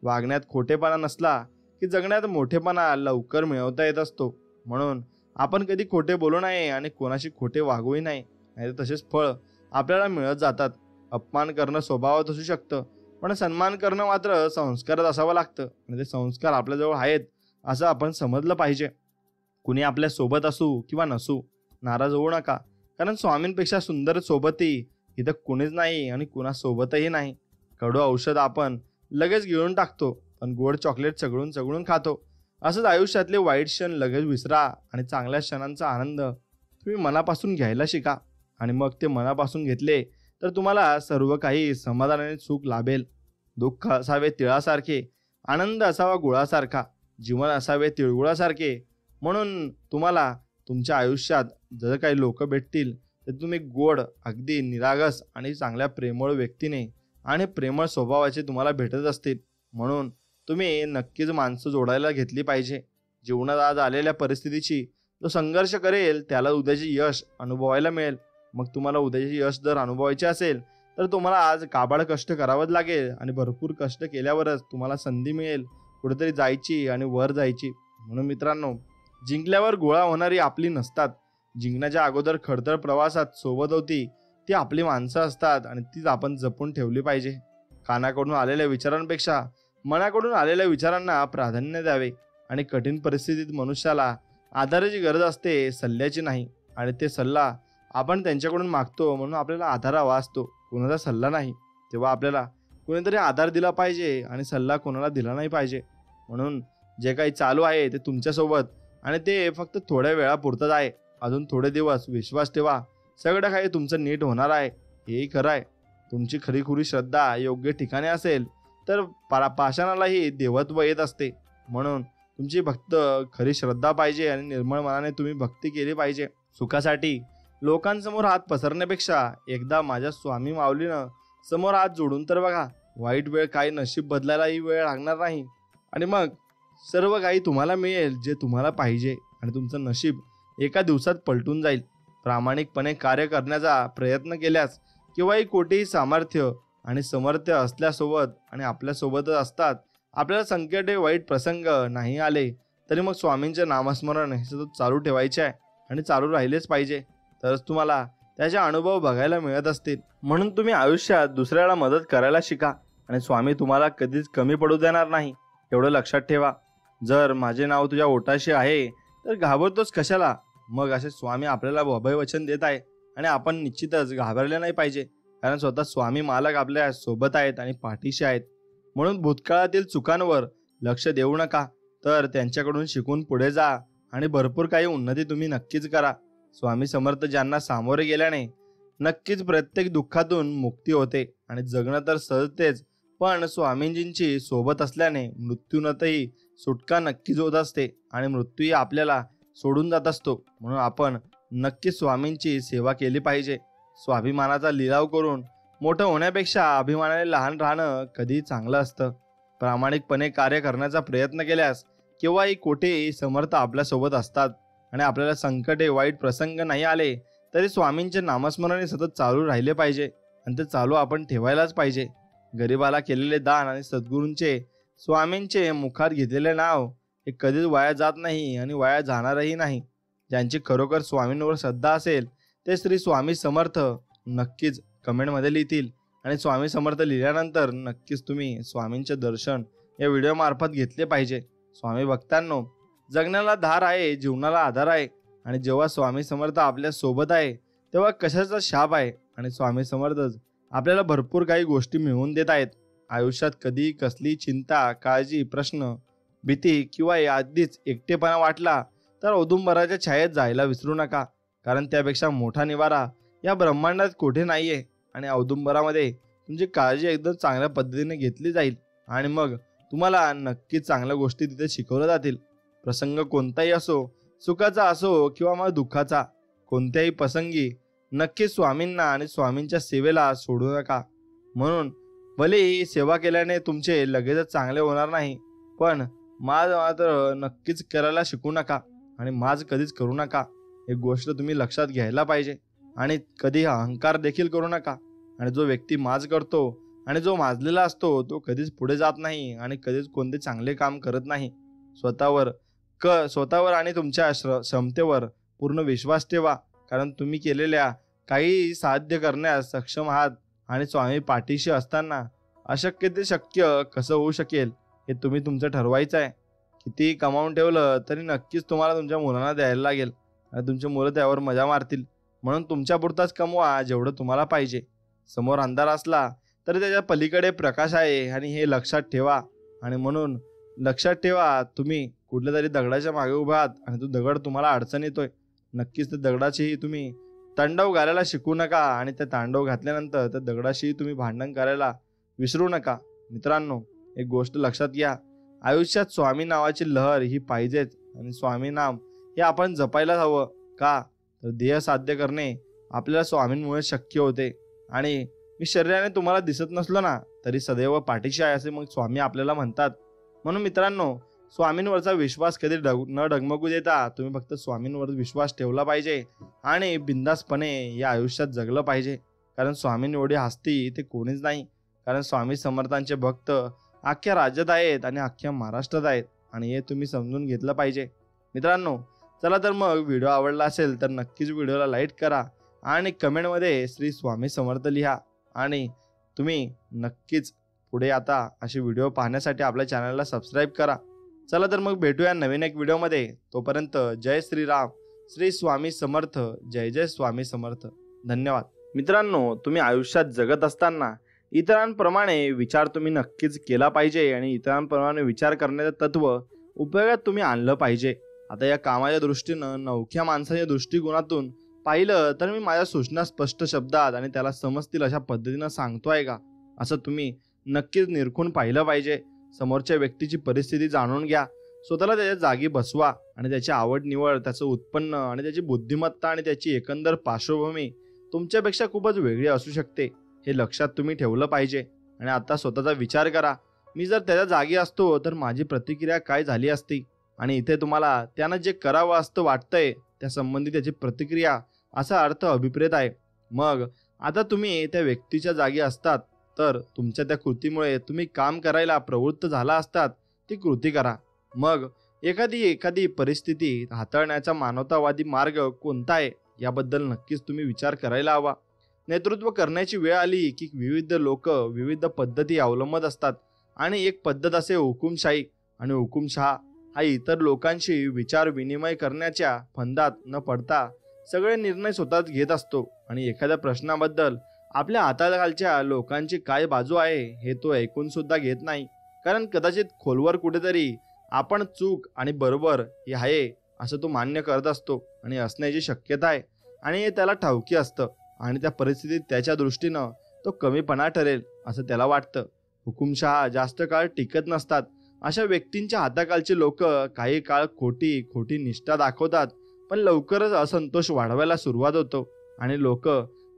वागण्यात खोटेपणा नसला की जगण्यात मोठेपणा लवकर मिळवता येत असतो. म्हणून आपण कधी खोटे बोलू नये आणि कोणाशी खोटे वागूही नाही, नाहीतर तसेच फळ आपल्याला मिळत जातात. अपमान करणं स्वभावात असू शकतं, पण सन्मान करणं मात्र संस्कारात असावं लागतं. आणि ते संस्कार आपल्याजवळ आहेत असं आपण समजलं पाहिजे. कुणी आपल्या सोबत असू किंवा नसू, नाराज होऊ नका, कारण स्वामींपेक्षा सुंदर सोबती इथं कुणीच नाही आणि कुणासोबतही नाही. कडू औषध आपण लगेच गिळून टाकतो, पण गोड चॉकलेट चगळून खातो. असंच आयुष्यातले वाईट क्षण लगेच विसरा आणि चांगल्या क्षणांचा आनंद तुम्ही मनापासून घ्यायला शिका. आणि मग ते मनापासून घेतले तर तुम्हाला सर्व काही समाधानाने सुख लाभेल. दुःख असावे तिळासारखे, आनंद असावा गुळासारखा, जीवन असावे तिळगुळासारखे. म्हणून तुम्हाला तुमच्या आयुष्यात जर काही लोक भेटतील तर तुम्ही गोड, अगदी निरागस आणि चांगल्या प्रेमळ व्यक्तीने आणि प्रेमळ स्वभावाचे तुम्हाला भेटत असतील. म्हणून तुम्ही नक्कीच माणसं जोडायला घेतली पाहिजे. जीवनात आज आलेल्या परिस्थितीची जो संघर्ष करेल त्याला उद्याचे यश अनुभवायला मिळेल. मग तुम्हाला उद्याचे यश जर अनुभवायचे असेल तर तुम्हाला आज काबाड कष्ट करावंच लागेल आणि भरपूर कष्ट केल्यावरच तुम्हाला संधी मिळेल कुठेतरी जायची आणि वर जायची. म्हणून मित्रांनो, जिंकल्यावर गोळा होणारी आपली नसतात. जिंकण्याच्या अगोदर खडतर प्रवासात सोबत होती ती आपली माणसं असतात आणि तीच आपण जपून ठेवली पाहिजे. कानाकडून आलेल्या विचारांपेक्षा मनाकडून आलेल्या विचारांना प्राधान्य द्यावे आणि कठीण परिस्थितीत मनुष्याला आधाराची गरज असते, सल्ल्याची नाही. आणि ते सल्ला आपण त्यांच्याकडून मागतो म्हणून आपल्याला आधार हवा असतो, कोणाचा सल्ला नाही. तेव्हा आपल्याला कोणीतरी आधार दिला पाहिजे आणि सल्ला कोणाला दिला नाही पाहिजे. म्हणून जे काही चालू आहे ते तुमच्यासोबत आणि ते फक्त थोड्या वेळापुरतंच आहे. अजून थोडे दिवस विश्वास ठेवा, सगळं काही तुमचं नीट होणार आहे. हेही खरं आहे. तुमची खरीखुरी श्रद्धा योग्य ठिकाणी असेल तर पाषाणालाही देवत्व येत असते. म्हणून तुमची भक्त खरी श्रद्धा पाहिजे आणि निर्मळ मनाने तुम्ही भक्ती केली पाहिजे. सुखासाठी लोकांसमोर हात पसरण्यापेक्षा एकदा माझ्या स्वामी माऊलीनं समोर हात जोडून तर बघा. वाईट वेळ काही नशीब बदलायलाही वेळ लागणार नाही आणि मग सर्व काही तुम्हाला मिळेल जे तुम्हाला पाहिजे आणि तुमचं नशीब एका दिवसात पलटून जाईल. प्रामाणिकपणे कार्य करण्याचा प्रयत्न केल्यास केव्हाही कोटीही सामर्थ्य आणि समर्थ्य असल्यासोबत आणि आपल्यासोबतच असतात. आपल्याला संकटे, वाईट प्रसंग नाही आले तरी मग स्वामींचे नामस्मरण हे सतत चालू ठेवायचे आहे आणि चालू राहिलेच पाहिजे. तरच तुम्हाला त्याचे अनुभव बघायला मिळत असतील. म्हणून तुम्ही आयुष्यात दुसऱ्याला मदत करायला शिका आणि स्वामी तुम्हाला कधीच कमी पडू देणार नाही, एवढं लक्षात ठेवा. जर माझे नाव तुझ्या ओठाशी आहे तर घाबरतोस कशाला. मग असे स्वामी आपल्याला अभयवचन देत आहे आणि आपण निश्चितच घाबरले नाही पाहिजे, कारण स्वतः स्वामी मालक आपल्या सोबत आहेत आणि पाठीशी आहेत. म्हणून भूतकाळातील चुकांवर लक्ष देऊ नका, तर त्यांच्याकडून शिकून पुढे जा आणि भरपूर काही उन्नती तुम्ही नक्कीच करा. स्वामी समर्थ ज्यांना सामोरे गेल्याने नक्कीच प्रत्येक दुःखातून मुक्ती होते आणि जगणं तर सहजतेच, पण स्वामींजींची सोबत असल्याने मृत्यूनंतरही सुटका नक्कीच होत असते आणि मृत्यूही आपल्याला सोडून जात असतो. म्हणून आपण नक्कीच स्वामींची सेवा केली पाहिजे. स्वाभिमानाचा लिलाव करून मोठं होण्यापेक्षा अभिमानाने लहान राहणं कधी चांगलं असतं. प्रामाणिकपणे कार्य करण्याचा प्रयत्न केल्यास केव्हाही कोठेही समर्थ आपल्यासोबत असतात आणि आपल्याला संकटे, वाईट प्रसंग नाही आले तरी स्वामींचे नामस्मरण सतत चालू राहिले पाहिजे आणि ते चालू आपण ठेवायलाच पाहिजे. गरिबाला केलेले दान आणि सद्गुरूंचे, स्वामींचे मुखात घेतलेले नाव हे कधीच वाया जात नाही आणि वाया जाणारही नाही. ज्यांची खरोखर स्वामींवर श्रद्धा असेल ते श्री स्वामी समर्थ नक्कीच कमेंटमध्ये लिहितील आणि स्वामी समर्थ लिहिल्यानंतर नक्कीच तुम्ही स्वामींचे दर्शन या व्हिडिओमार्फत घेतले पाहिजे. स्वामी भक्तांनो, जगण्याला धार आहे, जीवनाला आधार आहे आणि जेव्हा स्वामी समर्थ आपल्या सोबत आहे तेव्हा कशाचा शाप आहे आणि स्वामी समर्थच आपल्याला भरपूर काही गोष्टी मिळवून देत आहेत. आयुष्यात कधी कसली चिंता, काळजी, प्रश्न, भीती किंवा आधीच एकटेपणा वाटला तर औदुंबराच्या छायेत जायला विसरू नका, कारण त्यापेक्षा मोठा निवारा या ब्रह्मांडात कुठे नाहीये आणि औदुंबरामध्ये तुमची काळजी एकदम चांगल्या पद्धतीने घेतली जाईल आणि मग तुम्हाला नक्कीच चांगल्या गोष्टी तिथे शिकवल्या जातील. प्रसंग कोणताही असो, सुखाचा असो किंवा मग दुःखाचा, कोणत्याही प्रसंगी नक्कीच स्वामींना आणि स्वामींच्या सेवेला सोडू नका. म्हणून भलेही सेवा केल्याने तुमचे लगेचच चांगले होणार नाही, पण माज मात्र नक्कीच करायला शिकू नका आणि माज कधीच करू नका. एक गोष्ट तुम्ही लक्षात घ्यायला पाहिजे आणि कधी अहंकार देखील करू नका. आणि जो व्यक्ती माज करतो आणि जो माजलेला असतो तो कधीच पुढे जात नाही आणि कधीच कोणते चांगले काम करत नाही. स्वतःवर आणि तुमच्या क्षमतेवर पूर्ण विश्वास ठेवा, कारण तुम्ही केलेल्या काही साध्य करण्यास सक्षम आहात आणि स्वामी पाठीशी असताना अशक्य ते शक्य कसं होऊ शकेल हे तुम्ही तुमचं ठरवायचं आहे. किती कमावून ठेवलं तरी नक्कीच तुम्हाला तुमच्या मुलांना द्यायला लागेल आणि तुमची मुलं त्यावर मजा मारतील. म्हणून तुमच्यापुरताच कमवा जेवढं तुम्हाला पाहिजे. समोर अंधार असला तरी त्याच्या पलीकडे प्रकाश आहे आणि हे लक्षात ठेवा. आणि म्हणून लक्षात ठेवा, तुम्ही कुठल्या तरी दगडाच्या मागे उभा आहात आणि तो दगड तुम्हाला अडचण येतोय. नक्कीच त्या दगडाचीही तुम्ही तांडव घालायला शिकू नका आणि त्या तांडव घातल्यानंतर त्या दगडाशी तुम्ही भांडण करायला विसरू नका. मित्रांनो, एक गोष्ट लक्षात घ्या, आयुष्यात स्वामी नावाची लहर ही पाहिजेच आणि स्वामी नाम हे आपण जपायला हवं. का तर ध्येय साध्य करणे आपल्याला स्वामींमुळे शक्य होते आणि मी शरीराने तुम्हाला दिसत नसलो ना तरी सदैव पाठीशी आहे असे मग स्वामी आपल्याला म्हणतात. म्हणून मित्रांनो, स्वामींवरचा विश्वास कधी न डगमगू देता तुम्ही फक्त स्वामींवर विश्वास ठेवला पाहिजे आणि बिंदासपणे या आयुष्यात जगलं पाहिजे. कारण स्वामींएवढी हस्ती ते कोणीच नाही. कारण स्वामी समर्थांचे भक्त अख्ख्या राज्यात आहेत आणि अख्ख्या महाराष्ट्रात आहेत आणि हे तुम्ही समजून घेतलं पाहिजे. मित्रांनो, चला तर मग व्हिडिओ आवडला असेल तर नक्कीच व्हिडिओला लाईक करा आणि कमेंटमध्ये श्री स्वामी समर्थ लिहा आणि तुम्ही नक्कीच पुढे आता असे व्हिडिओ पाहण्यासाठी आपल्या चॅनलला सबस्क्राईब करा. चला तर मग भेटूया नवीन एक व्हिडिओमध्ये. तोपर्यंत जय श्रीराम, श्री स्वामी समर्थ, जय जय स्वामी समर्थ. धन्यवाद. मित्रांनो, तुम्ही आयुष्यात जगत असताना इतरांप्रमाणे विचार तुम्ही नक्कीच केला पाहिजे आणि इतरांप्रमाणे विचार करण्याचं तत्व उपयोगात तुम्ही आणलं पाहिजे. आता या कामाच्या दृष्टीनं नवख्या माणसाच्या दृष्टिकोनातून पाहिलं तर मी माझ्या सूचना स्पष्ट शब्दात आणि त्याला समजतील अशा पद्धतीनं सांगतोय का असं तुम्ही नक्कीच निरखून पाहिलं पाहिजे. समोरच्या व्यक्तीची परिस्थिती जाणून घ्या, स्वतःला त्याच्या जागी बसवा आणि त्याची आवड निवड, त्याचं उत्पन्न आणि त्याची बुद्धिमत्ता आणि त्याची एकंदर पार्श्वभूमी तुमच्यापेक्षा खूपच वेगळी असू शकते हे लक्षात तुम्ही ठेवलं पाहिजे. आणि आता स्वतःचा विचार करा, मी जर त्याच्या जागी असतो तर माझी प्रतिक्रिया काय झाली असती. आणि इथे तुम्हाला त्यानं जे करावं असतं वाटतंय त्या संबंधी त्याची प्रतिक्रिया असा अर्थ अभिप्रेत आहे. मग आता तुम्ही त्या व्यक्तीच्या जागी असतात तर तुमच्या त्या कृतीमुळे तुम्ही काम करायला प्रवृत्त झाला असतात ती कृती करा. मग एखादी परिस्थिती हाताळण्याचा मानवतावादी मार्ग कोणता आहे याबद्दल नक्कीच तुम्ही विचार करायला हवा. नेतृत्व करण्याची वेळ आली की विविध लोक विविध पद्धती अवलंबत असतात आणि एक पद्धत असे हुकुमशाही आणि हुकुमशहा हा इतर लोकांशी विचार विनिमय करण्याच्या फंदात न पडता सगळे निर्णय स्वतःच घेत असतो आणि एखाद्या प्रश्नाबद्दल आपल्या हाताखालच्या लोकांची काय बाजू आहे हे तो ऐकून सुद्धा घेत नाही. कारण कदाचित खोलवर कुठेतरी आपण चूक आणि बरोबर हे आहे असं तो मान्य करत असतो आणि असण्याची शक्यता आहे आणि हे त्याला ठाऊकी असतं आणि त्या परिस्थितीत त्याच्या दृष्टीनं तो कमीपणा ठरेल असं त्याला वाटतं. हुकुमशहा जास्त काळ टिकत नसतात. अशा व्यक्तींच्या हाताखालचे लोक काही काळ खोटी निष्ठा दाखवतात पण लवकरच असंतोष वाढवायला सुरुवात होतो आणि लोक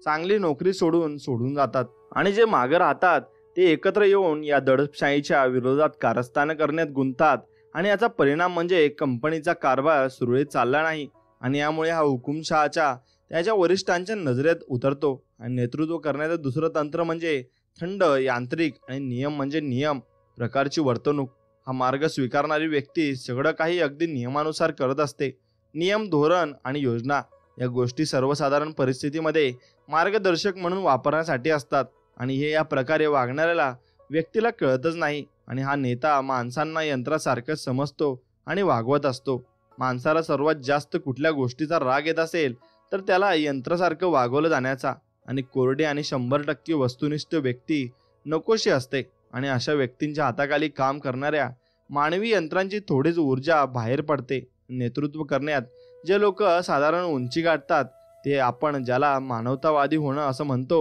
चांगली नोकरी सोडून जातात आणि जे मागे राहतात ते एकत्र येऊन या दडपशाहीच्या विरोधात कारस्थान करण्यात गुंततात आणि याचा परिणाम म्हणजे कंपनीचा कारभार सुरळीत चालला नाही आणि यामुळे हा हुकुमशहाच्या त्याच्या वरिष्ठांच्या नजरेत उतरतो. आणि नेतृत्व करण्याचं दुसरं तंत्र म्हणजे थंड, यांत्रिक आणि नियम म्हणजे नियम प्रकारची वर्तणूक. हा मार्ग स्वीकारणारी व्यक्ती सगळं काही अगदी नियमानुसार करत असते. नियम, धोरण आणि योजना या गोष्टी सर्वसाधारण परिस्थितीमध्ये मार्गदर्शक म्हणून वापरण्यासाठी असतात आणि हे या प्रकारे वागणाऱ्याला व्यक्तीला कळतच नाही आणि हा नेता माणसांना यंत्रासारखं समजतो आणि वागवत असतो. माणसाला सर्वात जास्त कुठल्या गोष्टीचा राग येत असेल तर त्याला यंत्रासारखं वागवलं जाण्याचा. आणि कोरडी आणि 100% वस्तुनिष्ठ व्यक्ती नकोशी असते आणि अशा व्यक्तींच्या हाताखाली काम करणाऱ्या मानवी यंत्रांची थोडीच ऊर्जा बाहेर पडते. नेतृत्व करण्यात जे लोक साधारण उंची गाठतात ते आपण ज्याला मानवतावादी होणं असं म्हणतो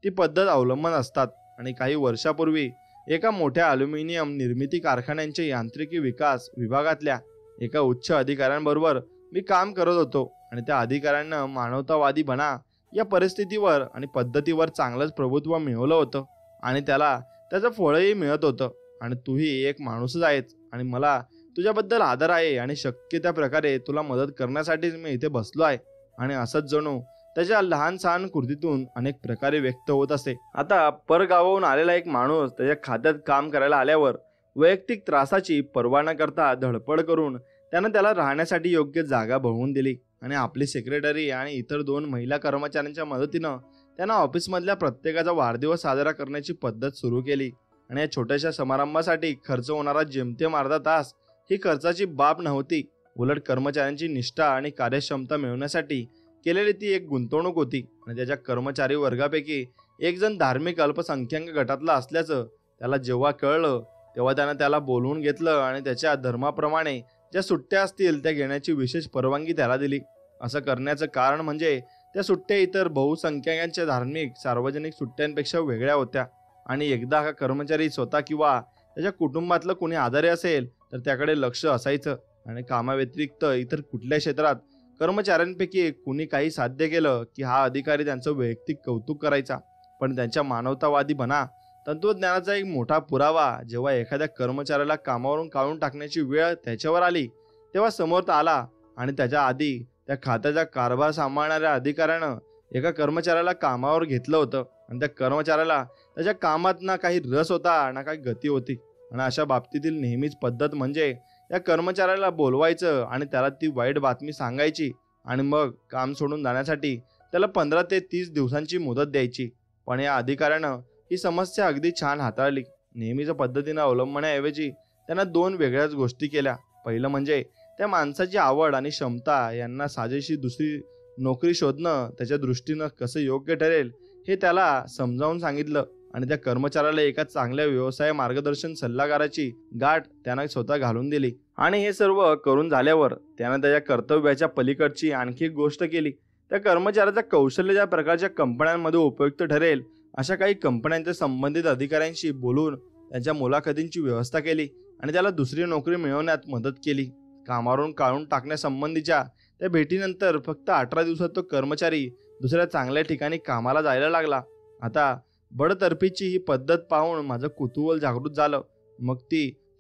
ती पद्धत अवलंबन असतात. आणि काही वर्षापूर्वी एका मोठ्या अल्युमिनियम निर्मिती कारखान्यांच्या यांत्रिकी विकास विभागातल्या एका उच्च अधिकाऱ्यांबरोबर मी काम करत होतो आणि त्या अधिकाऱ्यांना मानवतावादी बना या परिस्थितीवर आणि पद्धतीवर चांगलंच प्रभुत्व मिळवलं होतं आणि त्याला त्याचं फळही मिळत होतं. आणि तूही एक माणूसच आहेस आणि मला तुझ्याबद्दल आदर आहे आणि शक्य त्या प्रकारे तुला मदत करण्यासाठीच मी इथे बसलो आहे. आणि असंच जणू त्याच्या लहान सहान कृतीतून अनेक प्रकारे व्यक्त होत असे. आता परगावाहून आलेला एक माणूस त्याच्या खात्यात काम करायला आल्यावर वैयक्तिक त्रासाची पर्वा न करता धडपड करून त्यानं त्याला राहण्यासाठी योग्य जागा बघून दिली आणि आपली सेक्रेटरी आणि इतर 2 महिला कर्मचाऱ्यांच्या मदतीनं त्यानं ऑफिसमधल्या प्रत्येकाचा वाढदिवस साजरा करण्याची पद्धत सुरू केली. आणि या छोट्याशा समारंभासाठी खर्च होणारा जेमतेम अर्धा तास ही खर्चाची बाब नव्हती. उलट कर्मचाऱ्यांची निष्ठा आणि कार्यक्षमता मिळवण्यासाठी केलेली ती एक गुंतवणूक होती. आणि त्याच्या कर्मचारी वर्गापैकी एक जण धार्मिक अल्पसंख्याक गटातला असल्याचं त्याला जेव्हा कळलं तेव्हा त्यानं त्याला बोलवून घेतलं आणि त्याच्या धर्माप्रमाणे ज्या सुट्ट्या असतील त्या घेण्याची विशेष परवानगी त्याला दिली. असं करण्याचं कारण म्हणजे त्या सुट्ट्या इतर बहुसंख्याकांच्या धार्मिक सार्वजनिक सुट्ट्यांपेक्षा वेगळ्या होत्या. आणि एकदा हा कर्मचारी स्वतः किंवा त्याच्या कुटुंबातलं कोणी आजारी असेल तर त्याकडे लक्ष असायचं आणि कामाव्यतिरिक्त इतर कुठल्या क्षेत्रात कर्मचाऱ्यांपैकी कुणी काही साध्य केलं की हा अधिकारी त्यांचं वैयक्तिक कौतुक करायचा, पण त्यांच्या मानवतावादीपणा तत्वज्ञानाचा एक मोठा पुरावा जेव्हा एखाद्या कर्मचाऱ्याला कामावरून काढून टाकण्याची वेळ त्याच्यावर आली तेव्हा समोर आला. आणि त्याच्या आधी त्या खात्याचा कारभार सांभाळणाऱ्या अधिकाऱ्यानं एका कर्मचाऱ्याला कामावर घेतलं होतं आणि त्या कर्मचाऱ्याला त्याच्या कामात ना काही रस होता ना काही गती होती. आणि अशा बाबतीतील नेहमीच पद्धत म्हणजे या कर्मचाऱ्याला बोलवायचं आणि त्याला ती वाईट बातमी सांगायची आणि मग काम सोडून जाण्यासाठी त्याला 15 ते 30 दिवसांची मुदत द्यायची. पण या अधिकाऱ्यानं ही समस्या अगदी छान हाताळली. नेहमीच्या पद्धतीनं अवलंबण्याऐवजी त्यांना 2 वेगळ्याच गोष्टी केल्या. पहिलं म्हणजे त्या माणसाची आवड आणि क्षमता यांना साजेशी दुसरी नोकरी शोधणं त्याच्या दृष्टीनं कसं योग्य ठरेल हे त्याला समजावून सांगितलं. आणि त्या कर्मचाऱ्याला एका चांगल्या व्यवसाय मार्गदर्शन सल्लागाराची गाठ त्यानं स्वतः घालून दिली. आणि हे सर्व करून झाल्यावर त्यानं त्याच्या कर्तव्याच्या पलीकडची आणखी एक गोष्ट केली. त्या कर्मचाऱ्याचं कौशल्य ज्या प्रकारच्या कंपन्यांमध्ये उपयुक्त ठरेल अशा काही कंपन्यांच्या संबंधित अधिकाऱ्यांशी बोलून त्यांच्या मुलाखतींची व्यवस्था केली आणि त्याला दुसरी नोकरी मिळवण्यात मदत केली. कामावरून काढून टाकण्यासंबंधीच्या त्या भेटीनंतर फक्त 18 दिवसात तो कर्मचारी दुसऱ्या चांगल्या ठिकाणी कामाला जायला लागला. आता बडतर्फीची ही पद्धत पाहून माझं कुतूहल जागृत झालं. मग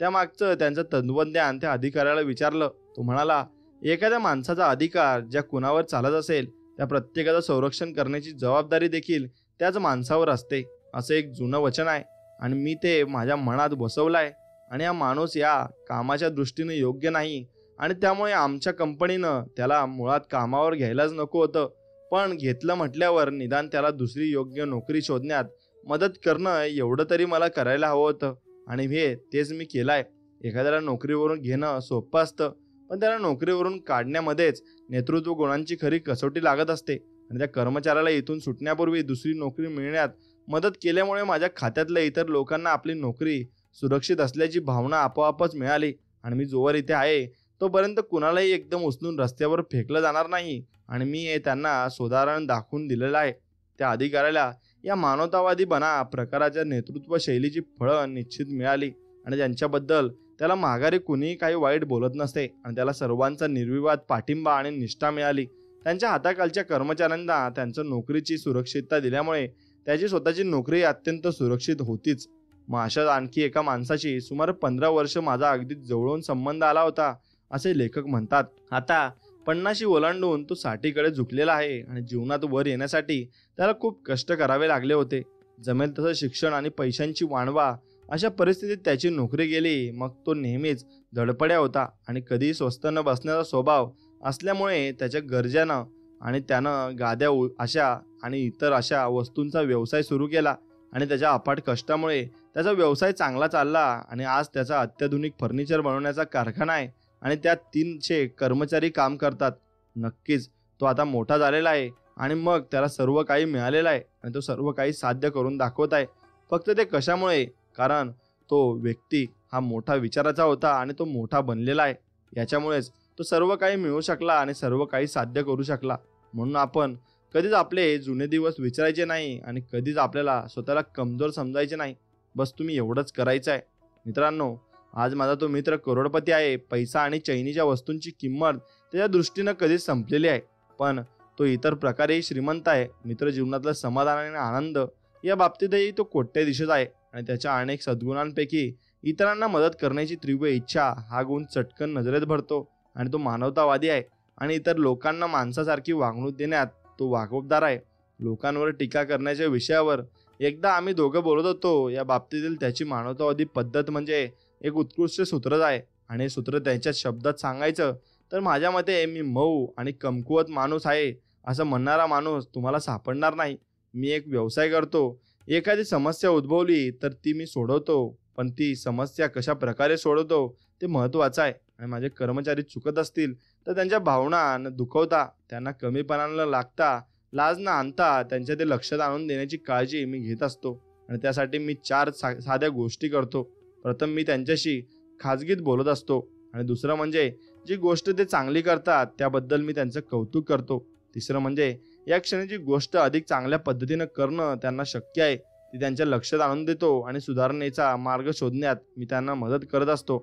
त्यामागचं त्यांचं तत्वज्ञान त्या अधिकाऱ्याला विचारलं. तो म्हणाला, एखाद्या माणसाचा अधिकार ज्या कुणावर चालत असेल त्या प्रत्येकाचं संरक्षण करण्याची जबाबदारी देखील त्याच माणसावर असते, असं एक जुनं वचन आहे आणि मी ते माझ्या मनात बसवलंय. आणि हा माणूस या कामाच्या दृष्टीनं योग्य नाही आणि त्यामुळे आमच्या कंपनीनं त्याला मुळात कामावर घ्यायलाच नको होतं, पण घेतलं म्हटल्यावर निदान त्याला दुसरी योग्य नोकरी शोधण्यात मदत करणं एवढं तरी मला करायला हवं होतं आणि तेच मी केलंय. एखाद्याला नोकरीवरून घेणं सोपं असतं, पण त्याला नोकरीवरून काढण्यामध्येच नेतृत्व गुणांची खरी कसोटी लागत असते. आणि त्या कर्मचाऱ्याला इथून सुटण्यापूर्वी दुसरी नोकरी मिळण्यात मदत केल्यामुळे माझ्या खात्यातल्या इतर लोकांना आपली नोकरी सुरक्षित असल्याची भावना आपोआपच मिळाली. आणि मी जोवर इथे आहे तोपर्यंत कुणालाही एकदम उचलून रस्त्यावर फेकलं जाणार नाही आणि मी त्यांना सुधारण दाखवून दिलेलं आहे. त्या अधिकाऱ्याला या मानवतावादीपणा प्रकाराच्या नेतृत्व शैलीची फळं निश्चित मिळाली आणि त्यांच्याबद्दल त्याला माघारी कुणीही काही वाईट बोलत नसते आणि त्याला सर्वांचा निर्विवाद पाठिंबा आणि निष्ठा मिळाली. त्यांच्या हाताखालच्या कर्मचाऱ्यांना त्यांच्या नोकरीची सुरक्षितता दिल्यामुळे त्याची स्वतःची नोकरी अत्यंत सुरक्षित होतीच. मग अशाच आणखी एका माणसाशी सुमारे 15 वर्ष माझा अगदी जवळून संबंध आला होता असे लेखक म्हणतात. आता 50शी ओलांडून तो 60कडे झुकलेला आहे आणि जीवनात वर येण्यासाठी त्याला खूप कष्ट करावे लागले होते. जमेल तसं शिक्षण आणि पैशांची वाणवा अशा परिस्थितीत त्याची नोकरी गेली. मग तो नेहमीच धडपड्या होता आणि कधीही स्वस्त न बसण्याचा स्वभाव असल्यामुळे त्याच्या गरजेनं आणि त्यानं गाद्या अशा आणि इतर अशा वस्तूंचा व्यवसाय सुरू केला आणि त्याच्या अफाट कष्टामुळे त्याचा व्यवसाय चांगला चालला आणि आज त्याचा अत्याधुनिक फर्निचर बनवण्याचा कारखाना आहे आणि त्यात 300 कर्मचारी काम करतात. नक्कीच तो आता मोठा झालेला आहे आणि मग त्याला सर्व काही मिळालेलं आहे आणि तो सर्व काही साध्य करून दाखवत आहे. फक्त ते कशामुळे? कारण तो व्यक्ती हा मोठा विचाराचा होता आणि तो मोठा बनलेला आहे. याच्यामुळेच तो सर्व काही मिळवू शकला आणि सर्व काही साध्य करू शकला. म्हणून आपण कधीच आपले जुने दिवस विचारायचे नाही आणि कधीच आपल्याला स्वतःला कमजोर समजायचे नाही. बस तुम्ही एवढंच करायचं आहे. मित्रांनो, आज माझा तो मित्र करोडपती आहे. पैसा आणि चैनीच्या वस्तूंची किंमत त्याच्या दृष्टीनं कधीच संपलेली आहे, पण तो इतर प्रकारेही श्रीमंत आहे. मित्र जीवनातलं समाधान आणि आनंद या बाबतीतही तो कोट्याधीश आहे आणि त्याच्या अनेक सद्गुणांपैकी इतरांना मदत करण्याची तीव्र इच्छा हा गुण चटकन नजरेत भरतो. आणि तो मानवतावादी आहे आणि इतर लोकांना माणसासारखी वागणूक देण्यात तो वाकबदार आहे. लोकांवर टीका करण्याच्या विषयावर एकदा आम्ही दोघं बोलत होतो. या बाबतीतील त्याची मानवतावादी पद्धत म्हणजे एक उत्कृष्ट सूत्रच आहे आणि सूत्र त्यांच्या शब्दात सांगायचं तर माझ्या मते मी मऊ आणि कमकुवत माणूस आहे असं म्हणणारा माणूस तुम्हाला सापडणार नाही. मी एक व्यवसाय करतो. एखादी समस्या उद्भवली तर ती मी सोडवतो, पण ती समस्या कशा प्रकारे सोडवतो ते महत्त्वाचं आहे. आणि माझे कर्मचारी चुकत असतील तर त्यांच्या भावना न दुखवता, त्यांना कमीपणाला लागता, लाज न आणता त्यांच्या ते लक्षात आणून देण्याची काळजी मी घेत असतो. आणि त्यासाठी मी 4 साध्या गोष्टी करतो. प्रथम, मी त्यांच्याशी खाजगीत बोलत असतो आणि दुसरं म्हणजे जी गोष्ट ते चांगली करतात त्याबद्दल मी त्यांचं कौतुक करतो. तिसरं म्हणजे या क्षणीची गोष्ट अधिक चांगल्या पद्धतीनं करणं त्यांना शक्य आहे ती त्यांच्या लक्षात आणून देतो आणि सुधारणेचा मार्ग शोधण्यात मी त्यांना मदत करत असतो.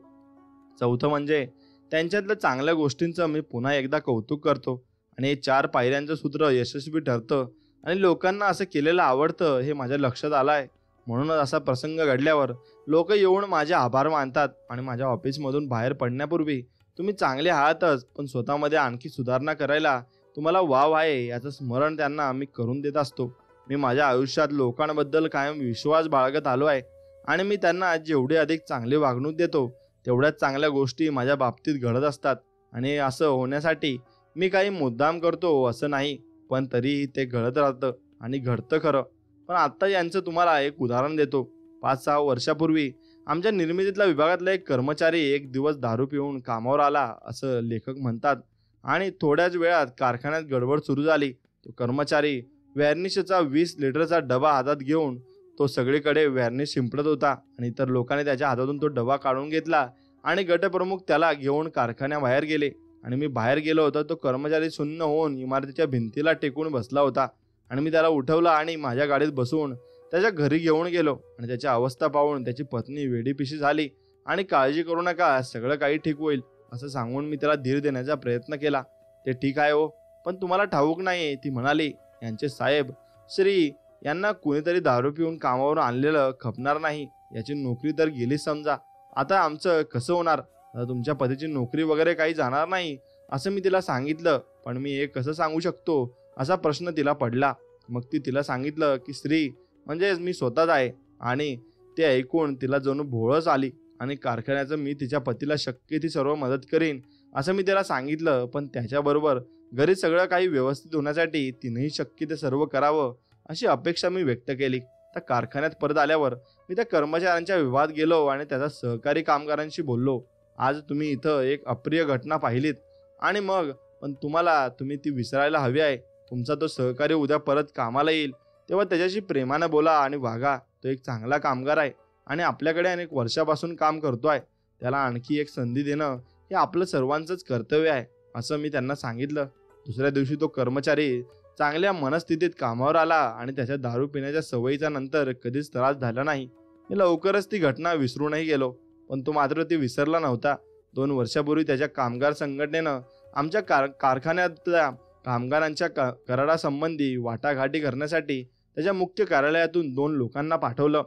चौथं म्हणजे त्यांच्यातल्या चांगल्या गोष्टींचं मी पुन्हा एकदा कौतुक करतो आणि हे 4 पायऱ्यांचं सूत्र यशस्वी ठरतं आणि लोकांना असं केलेलं आवडतं हे माझ्या लक्षात आलं आहे. म्हणूनच असा प्रसंग घडल्यावर लोक येऊन माझे आभार मानतात आणि माझ्या ऑफिसमधून बाहेर पडण्यापूर्वी तुम्ही चांगले आहातच, पण स्वतःमध्ये आणखी सुधारणा करायला तुम्हाला वाव आहे याचं स्मरण त्यांना मी करून देत असतो. मी माझ्या आयुष्यात लोकांबद्दल कायम विश्वास बाळगत आलो आहे आणि मी त्यांना जेवढे अधिक चांगली वागणूक देतो तेवढ्याच चांगल्या गोष्टी माझ्या बाबतीत घडत असतात. आणि असं होण्यासाठी मी काही मुद्दाम करतो असं नाही, पण तरीही ते घडत राहतं आणि घडतं खरं. पण आत्ता यांचं तुम्हाला एक उदाहरण देतो. 5-6 वर्षापूर्वी आमच्या निर्मितीतल्या विभागातला एक कर्मचारी एक दिवस दारू पिऊन कामावर आला असं लेखक म्हणतात आणि थोड्याच वेळात कारखान्यात गडबड सुरू झाली. तो कर्मचारी व्हॅर्निशचा 20 लिटरचा डबा हातात घेऊन तो सगळीकडे व्हॅर्निश शिंपडत होता आणि इतर लोकांनी त्याच्या हातातून तो डबा काढून घेतला आणि गटप्रमुख त्याला घेऊन कारखान्याबाहेर गेले. आणि मी बाहेर गेलो होतो. तो कर्मचारी सुन्न होऊन इमारतीच्या भिंतीला टेकून बसला होता आणि मी त्याला उठवलं आणि माझ्या गाडीत बसवून त्याच्या घरी घेऊन गेलो. आणि त्याची अवस्था पाहून त्याची पत्नी वेडीपिशी झाली आणि काळजी करू नका, सगळं काही ठीक होईल असं सांगून मी त्याला धीर देण्याचा प्रयत्न केला. ते ठीक आहे हो, पण तुम्हाला ठाऊक नाही, ती म्हणाली. यांचे साहेब श्री यांना कुणीतरी दारू पिऊन कामावर आणलेलं खपणार नाही. याची नोकरी तर गेलीच समजा. आता आमचं कसं होणार? आता तुमच्या पतीची नोकरी वगैरे काही जाणार नाही असं मी तिला सांगितलं. पण मी हे कसं सांगू शकतो असा प्रश्न तिला पडला. मग तिला सांगितलं की श्री म्हणजे मी स्वतःच आहे. आणि ते ऐकून तिला जणू भोळच आली आणि कारखान्याचं मी तिच्या पतीला शक्य ती सर्व मदत करीन असं मी तिला सांगितलं. पण त्याच्याबरोबर घरी सगळं काही व्यवस्थित होण्यासाठी तिनेही शक्य ते सर्व करावं अशी अपेक्षा मी व्यक्त केली. त्या कारखान्यात परत आल्यावर मी त्या कर्मचाऱ्यांच्या विभागात गेलो आणि त्याचा सहकारी कामगारांशी बोललो. आज तुम्ही इथं एक अप्रिय घटना पाहिलीत आणि मग पण तुम्ही ती विसरायला हवी आहे. तुमचा तो सहकारी उद्या परत कामाला येईल तेव्हा त्याच्याशी प्रेमानं बोला आणि वागा. तो एक चांगला कामगार आहे आणि आपल्याकडे अनेक वर्षापासून काम करतोय. त्याला आणखी एक संधी देणं हे आपलं सर्वांचंच कर्तव्य आहे असं मी त्यांना सांगितलं. दुसऱ्या दिवशी तो कर्मचारी चांगल्या मनस्थितीत कामावर आला आणि त्याच्या दारू पिण्याच्या सवयीचा नंतर कधीच त्रास झाला नाही. मी लवकरच ती घटना विसरूनही गेलो, पण तो मात्र ती विसरला नव्हता. 2 वर्षापूर्वी त्याच्या कामगार संघटनेनं आमच्या कारखान्यातल्या कामगारांच्या करारासंबंधी वाटाघाटी करण्यासाठी त्याच्या मुख्य कार्यालयातून 2 लोकांना पाठवलं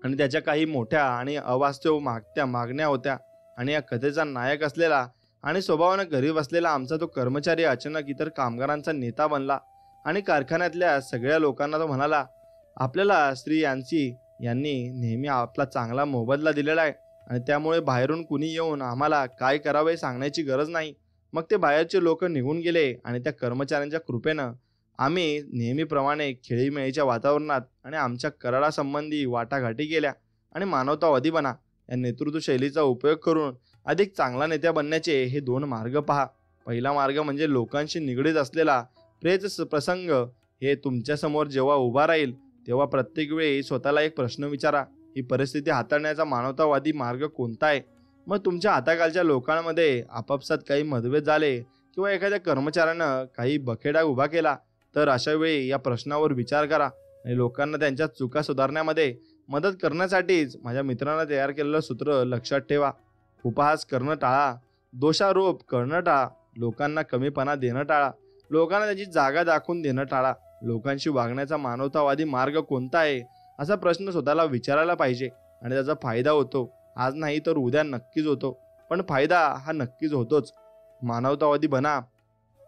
आणि त्याच्या काही मोठ्या आणि अवास्तव मागण्या होत्या. आणि या कथेचा नायक असलेला आणि स्वभावानं गरीब असलेला आमचा तो कर्मचारी अचानक इतर कामगारांचा नेता बनला आणि कारखान्यातल्या सगळ्या लोकांना तो म्हणाला, आपल्याला श्री यांनी नेहमी आपला चांगला मोबदला दिलेला आहे आणि त्यामुळे बाहेरून कुणी येऊन आम्हाला काय करावे सांगण्याची गरज नाही. मग ते बाहेरचे लोक निघून गेले आणि त्या कर्मचाऱ्यांच्या कृपेनं आम्ही नेहमीप्रमाणे खेळीमेळीच्या वातावरणात आणि आमच्या करारासंबंधी वाटाघाटी केल्या. आणि मानवतावादीपणा या नेतृत्व शैलीचा उपयोग करून अधिक चांगला नेत्या बनण्याचे हे 2 मार्ग पहा. पहिला मार्ग म्हणजे लोकांशी निगडीत असलेला प्रेत प्रसंग. हे तुमच्यासमोर जेव्हा उभा राहील तेव्हा प्रत्येक वेळी स्वतःला एक प्रश्न विचारा, ही परिस्थिती हाताळण्याचा मानवतावादी मार्ग कोणता आहे? मग तुमच्या हाताखालच्या लोकांमध्ये आपापसात काही मतभेद झाले किंवा एखाद्या कर्मचाऱ्यानं काही बखेडा उभा केला तर अशा वेळी या प्रश्नावर विचार करा आणि लोकांना त्यांच्या चुका सुधारण्यामध्ये मदत करण्यासाठीच माझ्या मित्रांना तयार केलेलं सूत्र लक्षात ठेवा. उपहास करणं टाळा, दोषारोप करणं टाळा, लोकांना कमीपणा देणं टाळा, लोकांना त्याची जागा दाखवून देणं टाळा. लोकांशी वागण्याचा मानवतावादी मार्ग कोणता आहे असा प्रश्न स्वतःला विचारायला पाहिजे आणि त्याचा फायदा होतो. आज नाही तर उद्या नक्कीच होतो, पण फायदा हा नक्कीच होतोच. मानवतावादी बना.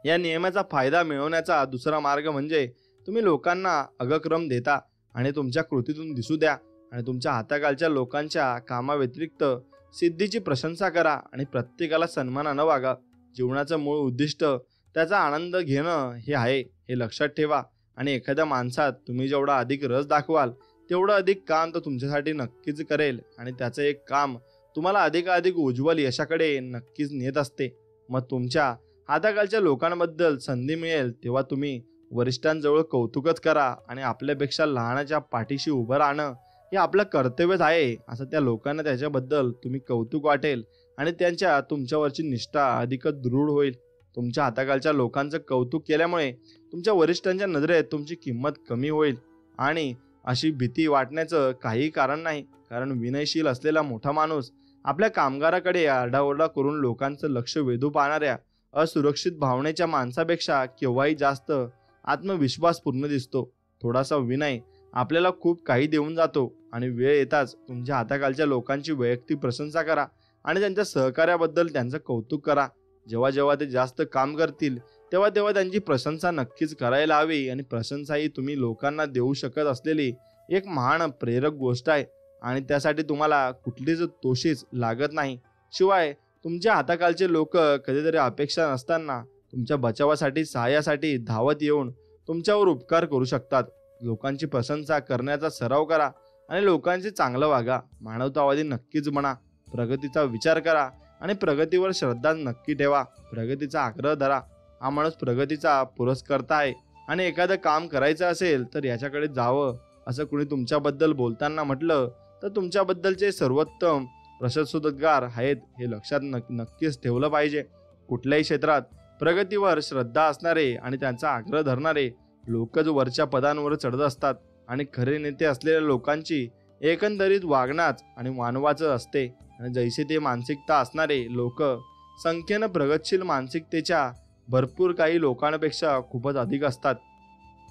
या नियमाचा फायदा मिळवण्याचा दुसरा मार्ग म्हणजे तुम्ही लोकांना अग्रक्रम देता आणि तुमच्या कृतीतून दिसू द्या आणि तुमच्या हाताखालच्या लोकांच्या कामाव्यतिरिक्त सिद्धीची प्रशंसा करा आणि प्रत्येकाला सन्मानानं वागा. जीवनाचं मूळ उद्दिष्ट त्याचा आनंद घेणं हे आहे हे लक्षात ठेवा. आणि एखाद्या माणसात तुम्ही जेवढा अधिक रस दाखवाल तेवढं अधिक काम तो तुमच्यासाठी नक्कीच करेल आणि त्याचं एक काम तुम्हाला अधिकाधिक उज्ज्वल यशाकडे नक्कीच नेत असते. मग तुमच्या हाताखालच्या लोकांबद्दल संधी मिळेल तेव्हा तुम्ही वरिष्ठांजवळ कौतुकच करा आणि आपल्यापेक्षा लहानाच्या पाठीशी उभं राहणं हे आपलं कर्तव्यच आहे असं त्या लोकांना त्याच्याबद्दल तुम्ही कौतुक वाटेल आणि त्यांच्या तुमच्यावरची निष्ठा अधिकच दृढ होईल. तुमच्या हाताखालच्या लोकांचं कौतुक केल्यामुळे तुमच्या वरिष्ठांच्या नजरेत तुमची किंमत कमी होईल आणि अशी भीती वाटण्याचं काही कारण नाही, कारण विनयशील असलेला मोठा माणूस आपल्या कामगाराकडे आरडाओरडा करून लोकांचं लक्ष वेधू पाहणाऱ्या असुरक्षित भावनेच्या माणसापेक्षा केव्हाही जास्त आत्मविश्वासपूर्ण दिसतो. थोडासा विनय आपल्याला खूप काही देऊन जातो आणि वेळ येताच तुमच्या हाताखालच्या लोकांची वैयक्तिक प्रशंसा करा आणि त्यांच्या सहकार्याबद्दल त्यांचं कौतुक करा. जेव्हा जेव्हा ते जास्त काम करतील तेव्हा तेव्हा त्यांची प्रशंसा नक्कीच करायला हवी. आणि प्रशंसा ही तुम्ही लोकांना देऊ शकत असलेली एक महान प्रेरक गोष्ट आहे आणि त्यासाठी तुम्हाला कुठलीच तोशीच लागत नाही. शिवाय तुमच्या हाताखालचे लोक कधीतरी अपेक्षा नसताना तुमच्या बचावासाठी सहाय्यासाठी धावत येऊन तुमच्यावर उपकार करू शकतात. लोकांची प्रशंसा करण्याचा सराव करा आणि लोकांचे चांगलं वागा. मानवतावादी नक्कीच बना. प्रगतीचा विचार करा आणि प्रगतीवर श्रद्धा नक्की ठेवा. प्रगतीचा आग्रह धरा. हा माणूस प्रगतीचा पुरस्कर्ता आहे आणि एखादं काम करायचं असेल तर याच्याकडे जावं असं कुणी तुमच्याबद्दल बोलताना म्हटलं तर तुमच्याबद्दलचे सर्वोत्तम प्रशंसोद्गार आहेत हे लक्षात नक्कीच ठेवलं पाहिजे. कुठल्याही क्षेत्रात प्रगतीवर श्रद्धा असणारे आणि त्यांचा आग्रह धरणारे लोकच वरच्या पदांवर चढत असतात आणि खरे नेते असलेल्या लोकांची एकंदरीत वागण्याच आणि मानवाचं असते. आणि जैसे ते मानसिकता असणारे लोक संख्येनं प्रगतशील मानसिकतेच्या भरपूर काही लोकांपेक्षा खूपच अधिक असतात.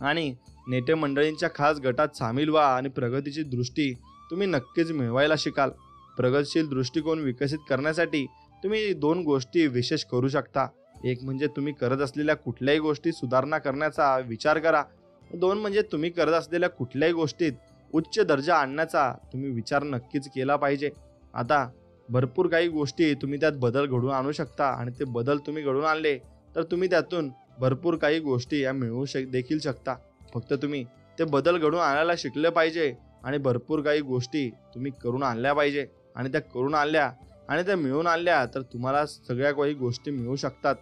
आणि नेते मंडळींच्या खास गटात सामील व्हा आणि प्रगतीची दृष्टी तुम्ही नक्कीच मिळवायला शिकाल. प्रगतशील दृष्टिकोन विकसित करण्यासाठी तुम्ही 2 गोष्टी विशेष करू शकता. एक म्हणजे तुम्ही करत असलेल्या कुठल्याही गोष्टी सुधारणा करण्याचा विचार करा. 2 म्हणजे तुम्ही करत असलेल्या कुठल्याही गोष्टीत उच्च दर्जा आणण्याचा तुम्ही विचार नक्कीच केला पाहिजे. आता भरपूर काही गोष्टी तुम्ही त्यात बदल घडवून आणू शकता आणि ते बदल तुम्ही घडवून आणले तर तुम्ही त्यातून भरपूर काही गोष्टी या मिळवू देखील शकता. फक्त तुम्ही ते बदल घडवून आणायला शिकले पाहिजे आणि भरपूर काही गोष्टी तुम्ही करून आणल्या पाहिजे आणि त्या करून आणल्या आणि त्या मिळवून आणल्या तर तुम्हाला सगळ्या काही गोष्टी मिळू शकतात.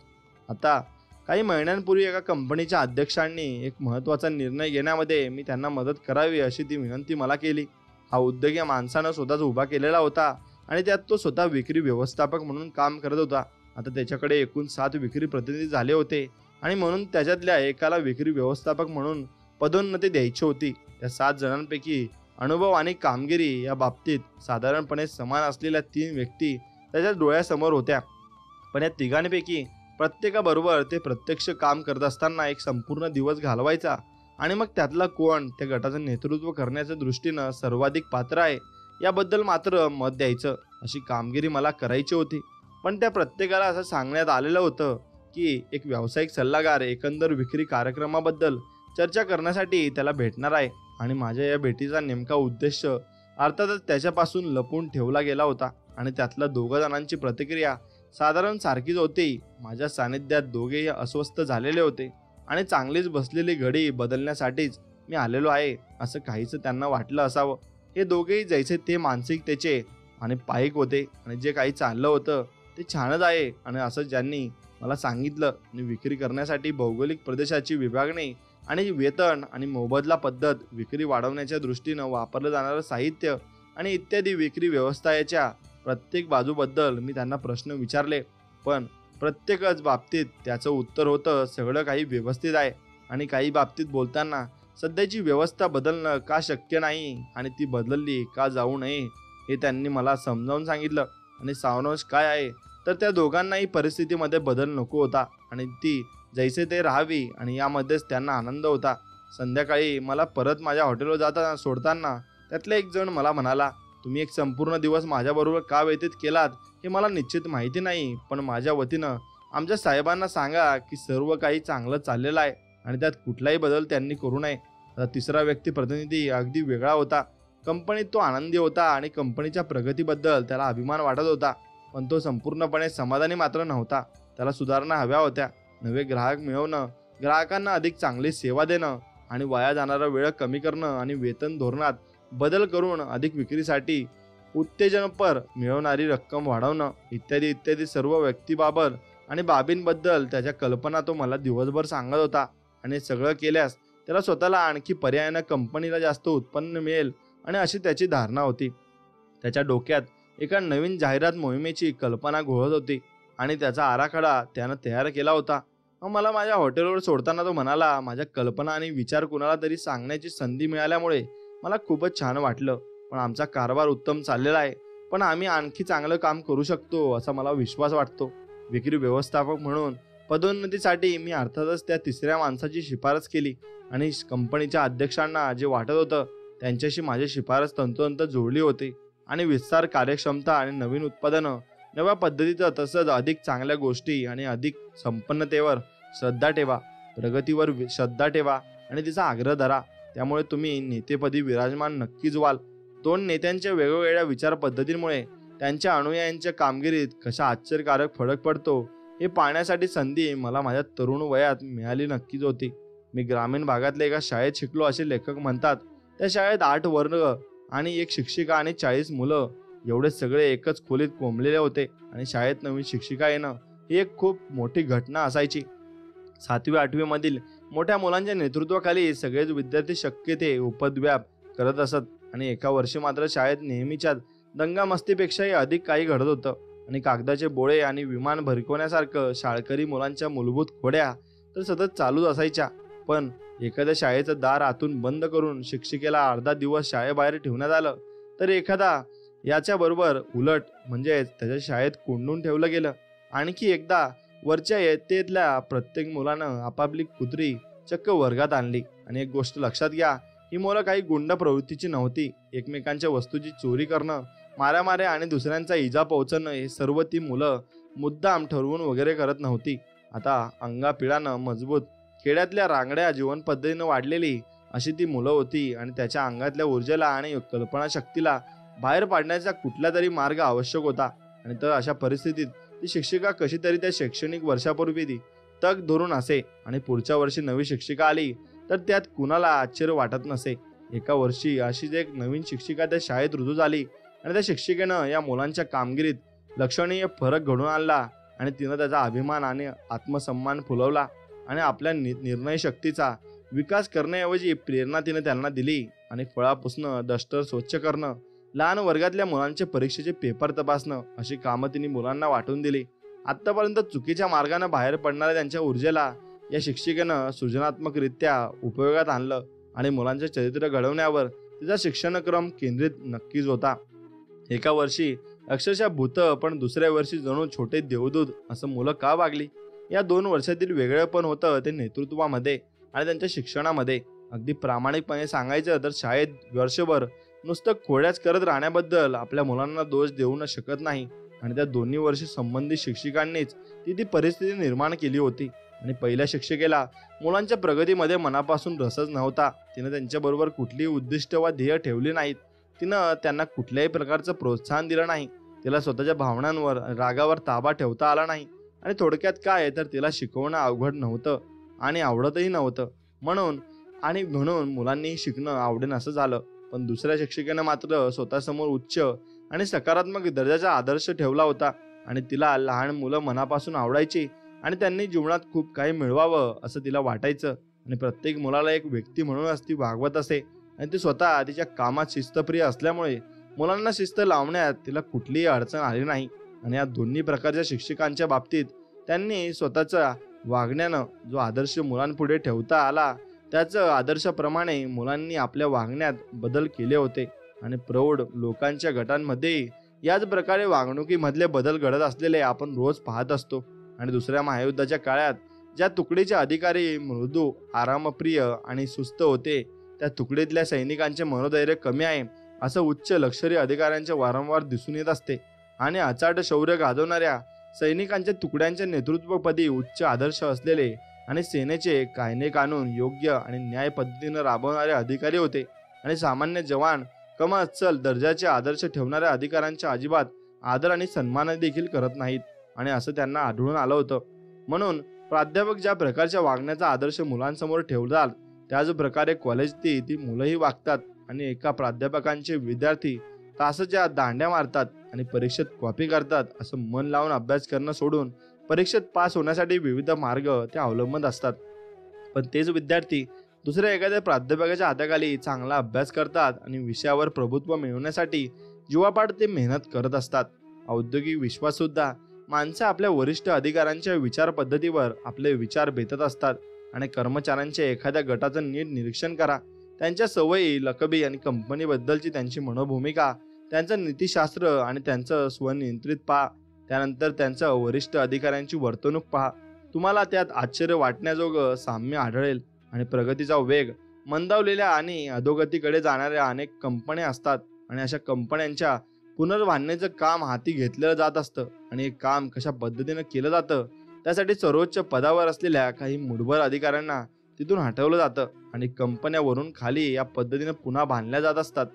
आता काही महिन्यांपूर्वी एका कंपनीच्या अध्यक्षांनी एक महत्त्वाचा निर्णय घेण्यामध्ये मी त्यांना मदत करावी अशी ती विनंती मला केली. हा उद्योग या माणसानं स्वतःच उभा केलेला होता आणि त्यात तो स्वतः विक्री व्यवस्थापक म्हणून काम करत होता. आता त्याच्याकडे एकूण 7 विक्री प्रतिनिधी झाले होते आणि म्हणून त्याच्यातल्या एकाला विक्री व्यवस्थापक म्हणून पदोन्नती द्यायची होती. त्या 7 जणांपैकी अनुभव आणि कामगिरी या बाबतीत साधारणपणे समान असलेल्या 3 व्यक्ती त्याच्या डोळ्यासमोर होत्या. पण या तिघांपैकी प्रत्येकाबरोबर ते प्रत्यक्ष काम करत असताना एक संपूर्ण दिवस घालवायचा आणि मग त्यातला कोण त्या गटाचं नेतृत्व करण्याच्या दृष्टीनं सर्वाधिक पात्र आहे याबद्दल मात्र मत द्यायचं अशी कामगिरी मला करायची होती. पण त्या प्रत्येकाला असं सांगण्यात आलेलं होतं की एक व्यावसायिक सल्लागार एकंदर विक्री कार्यक्रमाबद्दल चर्चा करण्यासाठी त्याला भेटणार आहे आणि माझ्या या भेटीचा नेमका उद्देश अर्थातच त्याच्यापासून लपून ठेवला गेला होता. आणि त्यातल्या 2 जणांची प्रतिक्रिया साधारण सारखीच होती. माझ्या सानिध्यात दोघेही अस्वस्थ झालेले होते आणि चांगलीच बसलेली घडी बदलण्यासाठीच मी आलेलो आहे असं काहीच त्यांना वाटलं असावं. हे दोघेही जैसे ते मानसिकतेचे आणि पाईक होते आणि जे काही चाललं होतं ते छानच आहे आणि असं ज्यांनी मला सांगितलं. आणि विक्री करण्यासाठी भौगोलिक प्रदेशाची विभागणी आणि वेतन आणि मोबदला पद्धत, विक्री वाढवण्याच्या दृष्टीनं वापरलं जाणारं साहित्य आणि इत्यादी विक्री व्यवस्थेच्या प्रत्येक बाजूबद्दल मी त्यांना प्रश्न विचारले. पण प्रत्येकच बाबतीत त्याचं उत्तर होतं सगळं काही व्यवस्थित आहे आणि काही बाबतीत बोलताना सध्याची व्यवस्था बदलणं का शक्य नाही आणि ती बदलली का जाऊ नये हे त्यांनी मला समजावून सांगितलं. आणि सारांश काय आहे तर त्या दोघांनाही परिस्थितीमध्ये बदल नको होता आणि ती जैसे ते राहावी आणि यामध्येच त्यांना आनंद होता. संध्याकाळी मला परत माझ्या हॉटेलवर सोडताना त्यातला एक जण मला म्हणाला, तुम्ही एक संपूर्ण दिवस माझ्याबरोबर का व्यतीत केलात हे मला निश्चित माहिती नाही, पण माझ्या वतीनं आमच्या साहेबांना सांगा की सर्व काही चांगलं चाललेलं आहे आणि त्यात कुठलाही बदल त्यांनी करू नये. आता तिसरा व्यक्ती प्रतिनिधी अगदी वेगळा होता. कंपनीत तो आनंदी होता आणि कंपनीच्या प्रगतीबद्दल त्याला अभिमान वाटत होता. पण तो संपूर्णपणे समाधानी मात्र नव्हता. त्याला सुधारणा हव्या होत्या. नवे ग्राहक मिळवणं, ग्राहकांना अधिक चांगली सेवा देणं आणि वाया जाणारा वेळ कमी करणं आणि वेतन धोरणात बदल करून अधिक विक्रीसाठी उत्तेजनपर मिळवणारी रक्कम वाढवणं इत्यादी इत्यादी सर्व व्यक्तीबाबत आणि बाबींबद्दल त्याच्या कल्पना तो मला दिवसभर सांगत होता. आणि सगळं केल्यास त्याला स्वतःला आणखी पर्यायानं कंपनीला जास्त उत्पन्न मिळेल आणि अशी त्याची धारणा होती. त्याच्या डोक्यात एका नवीन जाहिरात मोहिमेची कल्पना घोळत होती आणि त्याचा आराखडा त्यानं तयार केला होता. मग मला माझ्या हॉटेलवर सोडताना तो म्हणाला, माझ्या कल्पना आणि विचार कुणाला तरी सांगण्याची संधी मिळाल्यामुळे मला खूपच छान वाटलं. पण आमचा कारभार उत्तम चाललेला आहे पण आम्ही आणखी चांगलं काम करू शकतो असा मला विश्वास वाटतो. विक्री व्यवस्थापक म्हणून पदोन्नतीसाठी मी अर्थातच त्या तिसऱ्या माणसाची शिफारस केली आणि कंपनीच्या अध्यक्षांना जे वाटत होतं त्यांच्याशी माझी शिफारस तंतोतंत जोडली होती. आणि विस्तार, कार्यक्षमता आणि नवीन उत्पादनं, नव्या पद्धतीचं, तसंच अधिक चांगल्या गोष्टी आणि अधिक संपन्नतेवर श्रद्धा ठेवा, प्रगतीवर श्रद्धा ठेवा आणि तिचा आग्रह धरा. त्यामुळे तुम्ही नेतेपदी विराजमान नक्कीच व्हाल. 2 नेत्यांच्या वेगवेगळ्या विचार पद्धतींमुळे त्यांच्या अनुयायांच्या कामगिरीत कशा आश्चर्यकारक फरक पडतो हे पाहण्यासाठी संधी मला माझ्या तरुण वयात मिळाली नक्कीच होती. मी ग्रामीण भागातल्या एका शाळेत शिकलो असे लेखक म्हणतात. त्या शाळेत 8 वर्ग आणि 1 शिक्षिका आणि 40 मुलं एवढे सगळे एकच खोलीत कोंबलेले होते. आणि शाळेत नवीन शिक्षिका येणं ही एक खूप मोठी घटना असायची. 7वी-8वी मधील मोठ्या मुलांच्या नेतृत्वाखाली सगळेच विद्यार्थी शक्य ते उपद्व्याप करत असत. आणि एका वर्षी मात्र शाळेत नेहमीच्या दंगामस्तीपेक्षाही अधिक काही घडत होतं. आणि कागदाचे बोळे आणि विमान भरकवण्यासारखं शाळकरी मुलांच्या मूलभूत खोड्या तर सतत चालूच असायच्या. पण एखाद्या शाळेचं दार आतून बंद करून शिक्षिकेला अर्धा दिवस शाळेबाहेर ठेवण्यात आलं तर एखादा याच्या बरोबर उलट म्हणजे त्याच्या शाळेत कोंडून ठेवलं गेलं. आणखी एकदा वरच्या इयत्तेतल्या प्रत्येक मुलानं आपापली कुत्री चक्क वर्गात आणली. आणि एक गोष्ट लक्षात घ्या, ही मुलं काही गुंड प्रवृत्तीची नव्हती. एकमेकांच्या वस्तूची चोरी करणं, माऱ्यामाऱ्या आणि दुसऱ्यांचा इजा पोहोचणं हे सर्व ती मुलं मुद्दाम ठरवून वगैरे करत नव्हती. आता अंगापिळानं मजबूत, खेड्यातल्या रांगड्या जीवन पद्धतीनं वाढलेली अशी ती मुलं होती. आणि त्याच्या अंगातल्या ऊर्जेला आणि कल्पनाशक्तीला बाहेर पाडण्याचा कुठला तरी मार्ग आवश्यक होता. आणि तर अशा परिस्थितीत ती शिक्षिका कशी तरी त्या शैक्षणिक वर्षापूर्वी ती तग धरून असे आणि पुढच्या वर्षी नवी शिक्षिका आली तर त्यात कुणाला आश्चर्य वाटत नसे. एका वर्षी अशीच एक नवीन शिक्षिका त्या शाळेत रुजू झाली आणि त्या शिक्षिकेनं या मुलांच्या कामगिरीत लक्षणीय फरक घडून आणला. आणि तिनं त्याचा अभिमान आणि आत्मसन्मान फुलवला. आणि आपल्या निर्णय शक्तीचा विकास करण्याऐवजी प्रेरणा तिने त्यांना दिली. आणि फळा पुसणं, डस्टर स्वच्छ करणं, लहान वर्गातल्या मुलांचे परीक्षेचे पेपर तपासणं अशी कामं तिने मुलांना वाटून दिली. आत्तापर्यंत चुकीच्या मार्गाने बाहेर पडणाऱ्या त्यांच्या ऊर्जेला या शिक्षिकेनं सृजनात्मकरित्या उपयोगात आणलं. आणि मुलांचे चरित्र घडवण्यावर तिचा शिक्षणक्रम केंद्रित नक्कीच होता. एका वर्षी अक्षरशः भूत, पण दुसऱ्या वर्षी जणू छोटे देवदूत असं मुलं का वागली. या 2 वर्षातील वेगळेपण होतं ते नेतृत्वामध्ये आणि त्यांच्या शिक्षणामध्ये. अगदी प्रामाणिकपणे सांगायचं तर शाळेत वर्षभर नुसतं खोड्याच करत राहण्याबद्दल आपल्या मुलांना दोष देऊ न शकत नाही. आणि त्या दोन्ही वर्षी संबंधित शिक्षिकांनीच ती परिस्थिती निर्माण केली होती. आणि पहिल्या शिक्षिकेला मुलांच्या प्रगतीमध्ये मनापासून रसच नव्हता. तिनं त्यांच्याबरोबर कुठलीही उद्दिष्ट वा ध्येय ठेवली नाहीत. तिनं त्यांना कुठल्याही प्रकारचं प्रोत्साहन दिलं नाही. तिला स्वतःच्या भावनांवर, रागावर ताबा ठेवता आला नाही. आणि थोडक्यात काय तर तिला शिकवणं अवघड नव्हतं आणि आवडतही नव्हतं. म्हणून मुलांनी शिकणं आवडेन असं झालं. पण दुसऱ्या शिक्षिकेनं मात्र स्वतःसमोर उच्च आणि सकारात्मक दर्जाचा आदर्श ठेवला होता. आणि तिला लहान मुलं मनापासून आवडायची आणि त्यांनी जीवनात खूप काही मिळवावं असं तिला वाटायचं. आणि प्रत्येक मुलाला एक व्यक्ती म्हणूनच ती वागवत असे. आणि ती स्वतः तिच्या कामात शिस्तप्रिय असल्यामुळे मुलांना शिस्त लावण्यात तिला कुठलीही अडचण आली नाही. आणि या दोन्ही प्रकारच्या शिक्षकांच्या बाबतीत त्यांनी स्वतःच्या वागण्यानं जो आदर्श मुलांपुढे ठेवता आला त्याच आदर्शाप्रमाणे मुलांनी आपल्या वागण्यात बदल केले होते. आणि प्रौढ लोकांच्या गटांमध्ये याच प्रकारे वागणुकीमधले बदल घडत असलेले आपण रोज पाहत असतो. आणि दुसऱ्या महायुद्धाच्या काळात ज्या तुकडीचे अधिकारी मृदू, आरामप्रिय आणि सुस्त होते त्या तुकडीतल्या सैनिकांचे मनोधैर्य कमी आहे असं उच्च लष्करी अधिकाऱ्यांच्या वारंवार दिसून येत असते. आणि अचाट शौर्य गाजवणाऱ्या सैनिकांच्या तुकड्यांच्या नेतृत्वपदी उच्च आदर्श असलेले आणि सेनेचे कायदे कानून योग्य आणि न्याय पद्धतीने राबवणारे अधिकारी होते. आणि सामान्य जवान कम अस्सल दर्जाचे आदर्श ठेवणाऱ्या अधिकाऱ्यांच्या अजिबात आदर आणि सन्मान देखील करत नाहीत. आणि असं त्यांना आढळून आलं होतं. म्हणून प्राध्यापक ज्या प्रकारच्या वागण्याचा आदर्श मुलांसमोर ठेवतात त्याच प्रकारे कॉलेजची ती मुलंही वागतात. आणि एका प्राध्यापकांचे विद्यार्थी तासाच्या दांड्या मारतात आणि परीक्षेत कॉपी करतात असं मन लावून अभ्यास करणं सोडून परीक्षेत पास होण्यासाठी विविध मार्ग ते अवलंबत असतात. पण तेच विद्यार्थी दुसऱ्या एखाद्या प्राध्यापकाच्या हाताखाली चांगला अभ्यास करतात आणि विषयावर प्रभुत्व मिळवण्यासाठी जीवापाड ते मेहनत करत असतात. औद्योगिक विश्वास सुद्धा माणसं आपल्या वरिष्ठ अधिकाऱ्यांच्या विचार पद्धतीवर आपले विचार बेतत असतात. आणि कर्मचाऱ्यांच्या एखाद्या गटाचं नीट निरीक्षण करा. त्यांच्या सवयी, लकबी आणि कंपनीबद्दलची त्यांची मनोभूमिका त्यांचं नीतिशास्त्र आणि त्यांचं स्वनियंत्रित पहा. त्यानंतर त्यांच्या वरिष्ठ अधिकाऱ्यांची वर्तणूक पहा. तुम्हाला त्यात आश्चर्य वाटण्याजोगं साम्य आढळेल. आणि प्रगतीचा वेग मंदावलेल्या आणि अधोगतीकडे जाणाऱ्या अनेक कंपन्या असतात आणि अशा कंपन्यांच्या पुनर्बांधणीचं काम हाती घेतलं जात असतं. आणि हे काम कशा पद्धतीनं केलं जातं त्यासाठी सर्वोच्च पदावर असलेल्या काही मुठभर अधिकाऱ्यांना तिथून हटवलं जातं आणि कंपन्या वरून खाली या पद्धतीने पुन्हा बांधल्या जात असतात.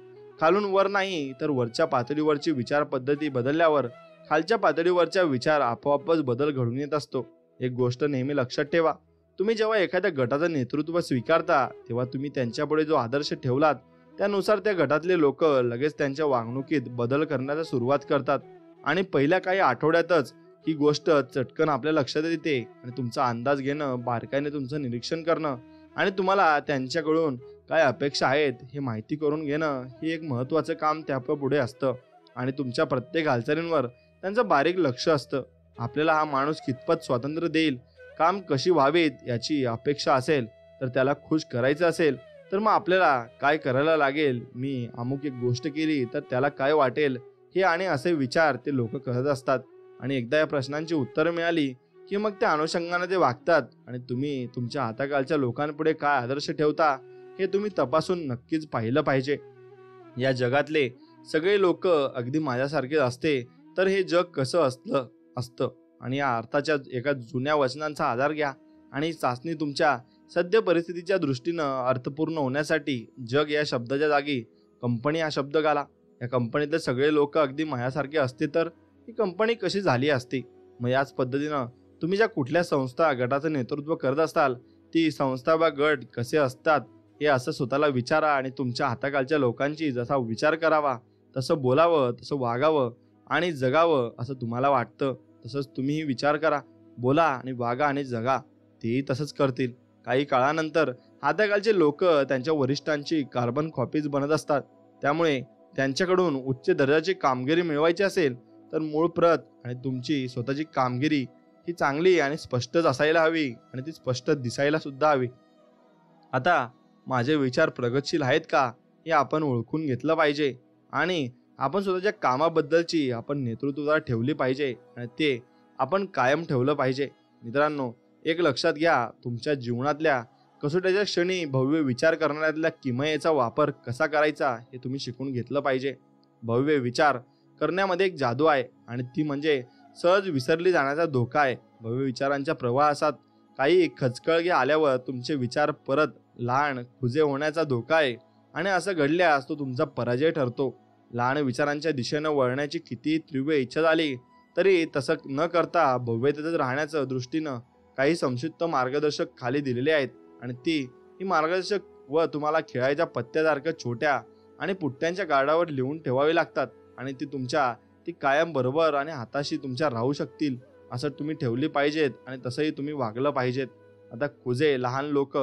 खालून वर नाही तर वरच्या पातळीवरची विचार पद्धती बदलल्यावर खालच्या पातळीवरच्या विचार आपोआपच बदल घडून येत असतो. एक गोष्ट नेहमी लक्षात ठेवा, तुम्ही जेव्हा एखाद्या गटाचं नेतृत्व स्वीकारता तेव्हा तुम्ही त्यांच्यापुढे जो आदर्श ठेवलात त्यानुसार त्या गटातले लोक लगेच त्यांच्या वागणुकीत बदल करण्यास सुरुवात करतात. आणि पहिल्या काही आठवड्यातच ही गोष्ट चटकन आपल्या लक्षात येते आणि तुमचा अंदाज घेणं, बारकाईने तुमचं निरीक्षण करणं आणि तुम्हाला त्यांच्याकडून काय अपेक्षा आहेत हे माहिती करून घेणं हे एक महत्त्वाचं काम त्यापुढे असतं. आणि तुमच्या प्रत्येक हालचालींवर त्यांचं बारीक लक्ष असतं. आपल्याला हा माणूस कितपत स्वातंत्र्य देईल, काम कशी व्हावीत याची अपेक्षा असेल तर त्याला खुश करायचं असेल तर मग आपल्याला काय करायला लागेल, मी अमुक एक गोष्ट केली तर त्याला काय वाटेल, हे आणि असे विचार ते लोक करत असतात. आणि एकदा या प्रश्नांची उत्तरं मिळाली की मग त्या अनुषंगाने ते वागतात. आणि तुम्ही तुमच्या हाताखालच्या लोकांपुढे काय आदर्श ठेवता हे तुम्ही तपासून नक्कीच पाहिलं पाहिजे. या जगातले सगळे लोक अगदी माझ्यासारखेच असते तर हे जग कसं असतं. आणि या अर्थाच्या एका जुन्या वचनांचा आधार घ्या आणि चाचणी तुमच्या सद्य परिस्थितीच्या दृष्टीनं अर्थपूर्ण होण्यासाठी जग या शब्दाच्या जागी कंपनी हा शब्द घाला. या कंपनीतले सगळे लोक अगदी माझ्यासारखे असते तर ही कंपनी कशी झाली असती. मग याच पद्धतीनं तुम्ही ज्या कुठल्या संस्था गटाचं नेतृत्व करत असाल ती संस्था वा गट कसे असतात हे असं स्वतःला विचारा. आणि तुमच्या हाताखालच्या लोकांची जसा विचार करावा, तसं बोलावं, तसं वागावं आणि जगावं असं तुम्हाला वाटतं तसंच तुम्हीही विचार करा, बोला आणि वागा आणि जगा. तेही तसंच करतील. काही काळानंतर हाताखालचे लोक त्यांच्या वरिष्ठांची कार्बन कॉपीज बनत असतात. त्यामुळे त्यांच्याकडून उच्च दर्जाची कामगिरी मिळवायची असेल तर मूळ प्रत आणि तुमची स्वतःची कामगिरी ही चांगली आणि स्पष्टच असायला हवी आणि ती स्पष्ट दिसायला सुद्धा हवी. आता माझे विचार प्रगतशील आहेत का हे आपण ओळखून घेतलं पाहिजे आणि आपण स्वतःच्या कामाबद्दलची आपण नेतृत्वता ठेवली पाहिजे आणि ते आपण कायम ठेवलं पाहिजे. मित्रांनो, एक लक्षात घ्या, तुमच्या जीवनातल्या कसोट्याच्या क्षणी भव्य विचार करण्यातल्या किमयेचा वापर कसा करायचा हे तुम्ही शिकून घेतलं पाहिजे. भव्य विचार करण्यामध्ये एक जादू आहे आणि ती म्हणजे सहज विसरली जाण्याचा धोका आहे. भव्य विचारांच्या प्रवाहात काही खचकळगे आल्यावर तुमचे विचार परत लहान खुजे होण्याचा धोका आहे आणि असं घडल्यास तो तुमचा पराजय ठरतो. लहान विचारांच्या दिशेनं वळण्याची किती तीव्र इच्छा झाली तरी तसं न करता भव्यतेतच राहण्याच्या दृष्टीनं काही संक्षिप्त मार्गदर्शक खाली दिलेले आहेत आणि ही मार्गदर्शक व तुम्हाला खेळायच्या पत्त्यासारख्या छोट्या आणि पुट्ट्यांच्या गाडावर लिहून ठेवावी लागतात आणि ती कायम बरोबर आणि हाताशी तुमच्या राहू शकतील असं तुम्ही ठेवली पाहिजेत आणि तसंही तुम्ही वागलं पाहिजेत. आता खुजे लहान लोक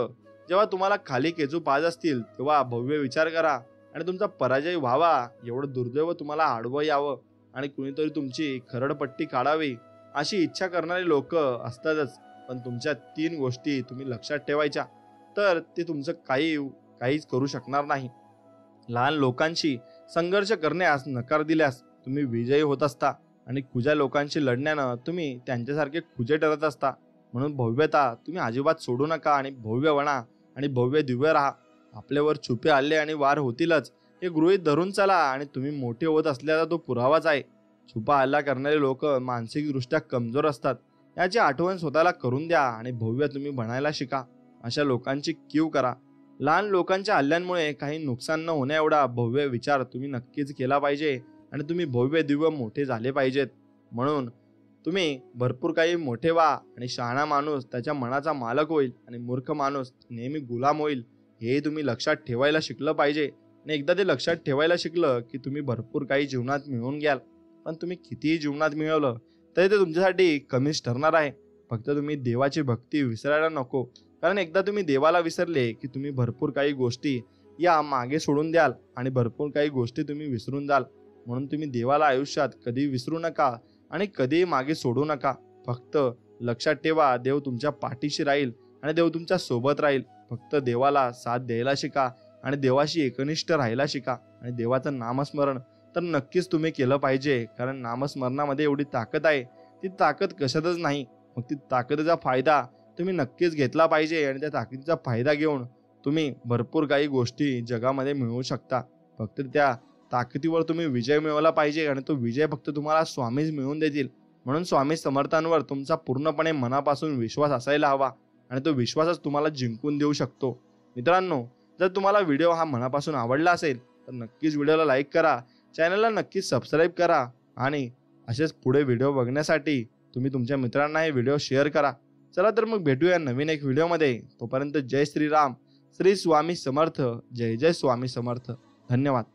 जेव्हा तुम्हाला खाली खेचू पाहत असतील तेव्हा भव्य विचार करा आणि तुमचा पराजय व्हावा एवढं दुर्दैव तुम्हाला आडवं यावं आणि कुणीतरी तुमची खरडपट्टी काढावी अशी इच्छा करणारे लोक असतातच. पण तुमच्या 3 गोष्टी तुम्ही लक्षात ठेवायच्या तर ते तुमचं काहीच करू शकणार नाही. लहान लोकांशी संघर्ष करण्यास नकार दिल्यास तुम्ही विजयी होत असता आणि खुज्या लोकांशी लढण्यानं तुम्ही त्यांच्यासारखे खुजे ठरत असता. म्हणून भव्यता तुम्ही अजिबात सोडू नका आणि भव्य बना आणि भव्य दिव्य राहा. आपल्यावर छुपे हल्ले आणि वार होतीलच हे गृहीत धरून चला आणि तुम्ही मोठे होत असल्याचा तो पुरावाच आहे. छुपा हल्ला करणारे लोक मानसिकदृष्ट्या कमजोर असतात याची आठवण स्वतःला करून द्या आणि भव्य तुम्ही बनायला शिका. अशा लोकांची कीव करा. लहान लोकांच्या हल्ल्यांमुळे काही नुकसान न होण्या एवढा भव्य विचार तुम्ही नक्कीच केला पाहिजे आणि तुम्ही भव्य दिव्य मोठे झाले पाहिजेत. म्हणून तुम्ही भरपूर काही मोठे व्हा आणि शहाणा माणूस त्याच्या मनाचा मालक होईल आणि मूर्ख माणूस नेहमी गुलाम होईल हे तुम्ही लक्षात ठेवायला शिकलं पाहिजे. आणि एकदा ते लक्षात ठेवायला शिकलं की तुम्ही भरपूर काही जीवनात मिळवून घ्याल. पण तुम्ही कितीही जीवनात मिळवलं तरी ते तुमच्यासाठी कमीच ठरणार आहे. फक्त तुम्ही देवाची भक्ती विसरायला नको, कारण एकदा तुम्ही देवाला विसरले की तुम्ही भरपूर काही गोष्टी या मागे सोडून द्याल आणि भरपूर काही गोष्टी तुम्ही विसरून जाल. म्हणून तुम्ही देवाला आयुष्यात कधी विसरू नका आणि कधीही मागे सोडू नका. फक्त लक्षात ठेवा, देव तुमच्या पाठीशी राहील आणि देव तुमच्या सोबत राहील. फक्त देवाला साथ द्यायला शिका आणि देवाशी एकनिष्ठ राहायला शिका आणि देवाचं नामस्मरण तर नक्कीच तुम्ही केलं पाहिजे, कारण नामस्मरणामध्ये एवढी ताकद आहे, ती ताकद कशातच नाही. मग ती ताकदीचा फायदा तुम्ही नक्कीच घेतला पाहिजे आणि त्या ताकदीचा फायदा घेऊन तुम्ही भरपूर काही गोष्टी जगामध्ये मिळवू शकता. फक्त त्या ताकदीवर तुम्ही विजय मिळवला पाहिजे आणि तो विजय फक्त तुम्हाला स्वामीच मिळवून देतील. म्हणून स्वामी समर्थांवर तुमचा पूर्णपणे मनापासून विश्वास असायला हवा आणि तो विश्वासच तुम्हाला जिंकून देऊ शकतो. मित्रांनो, जर तुम्हाला व्हिडिओ हा मनापासून आवडला असेल तर नक्कीच व्हिडिओला लाईक करा, चॅनलला नक्कीच सबस्क्राईब करा आणि असेच पुढे व्हिडिओ बघण्यासाठी तुम्ही तुमच्या मित्रांना हे व्हिडिओ शेअर करा. चला तर मग भेटूया नवीन एक व्हिडिओमध्ये. तोपर्यंत जय श्रीराम, श्री स्वामी समर्थ, जय जय स्वामी समर्थ. धन्यवाद.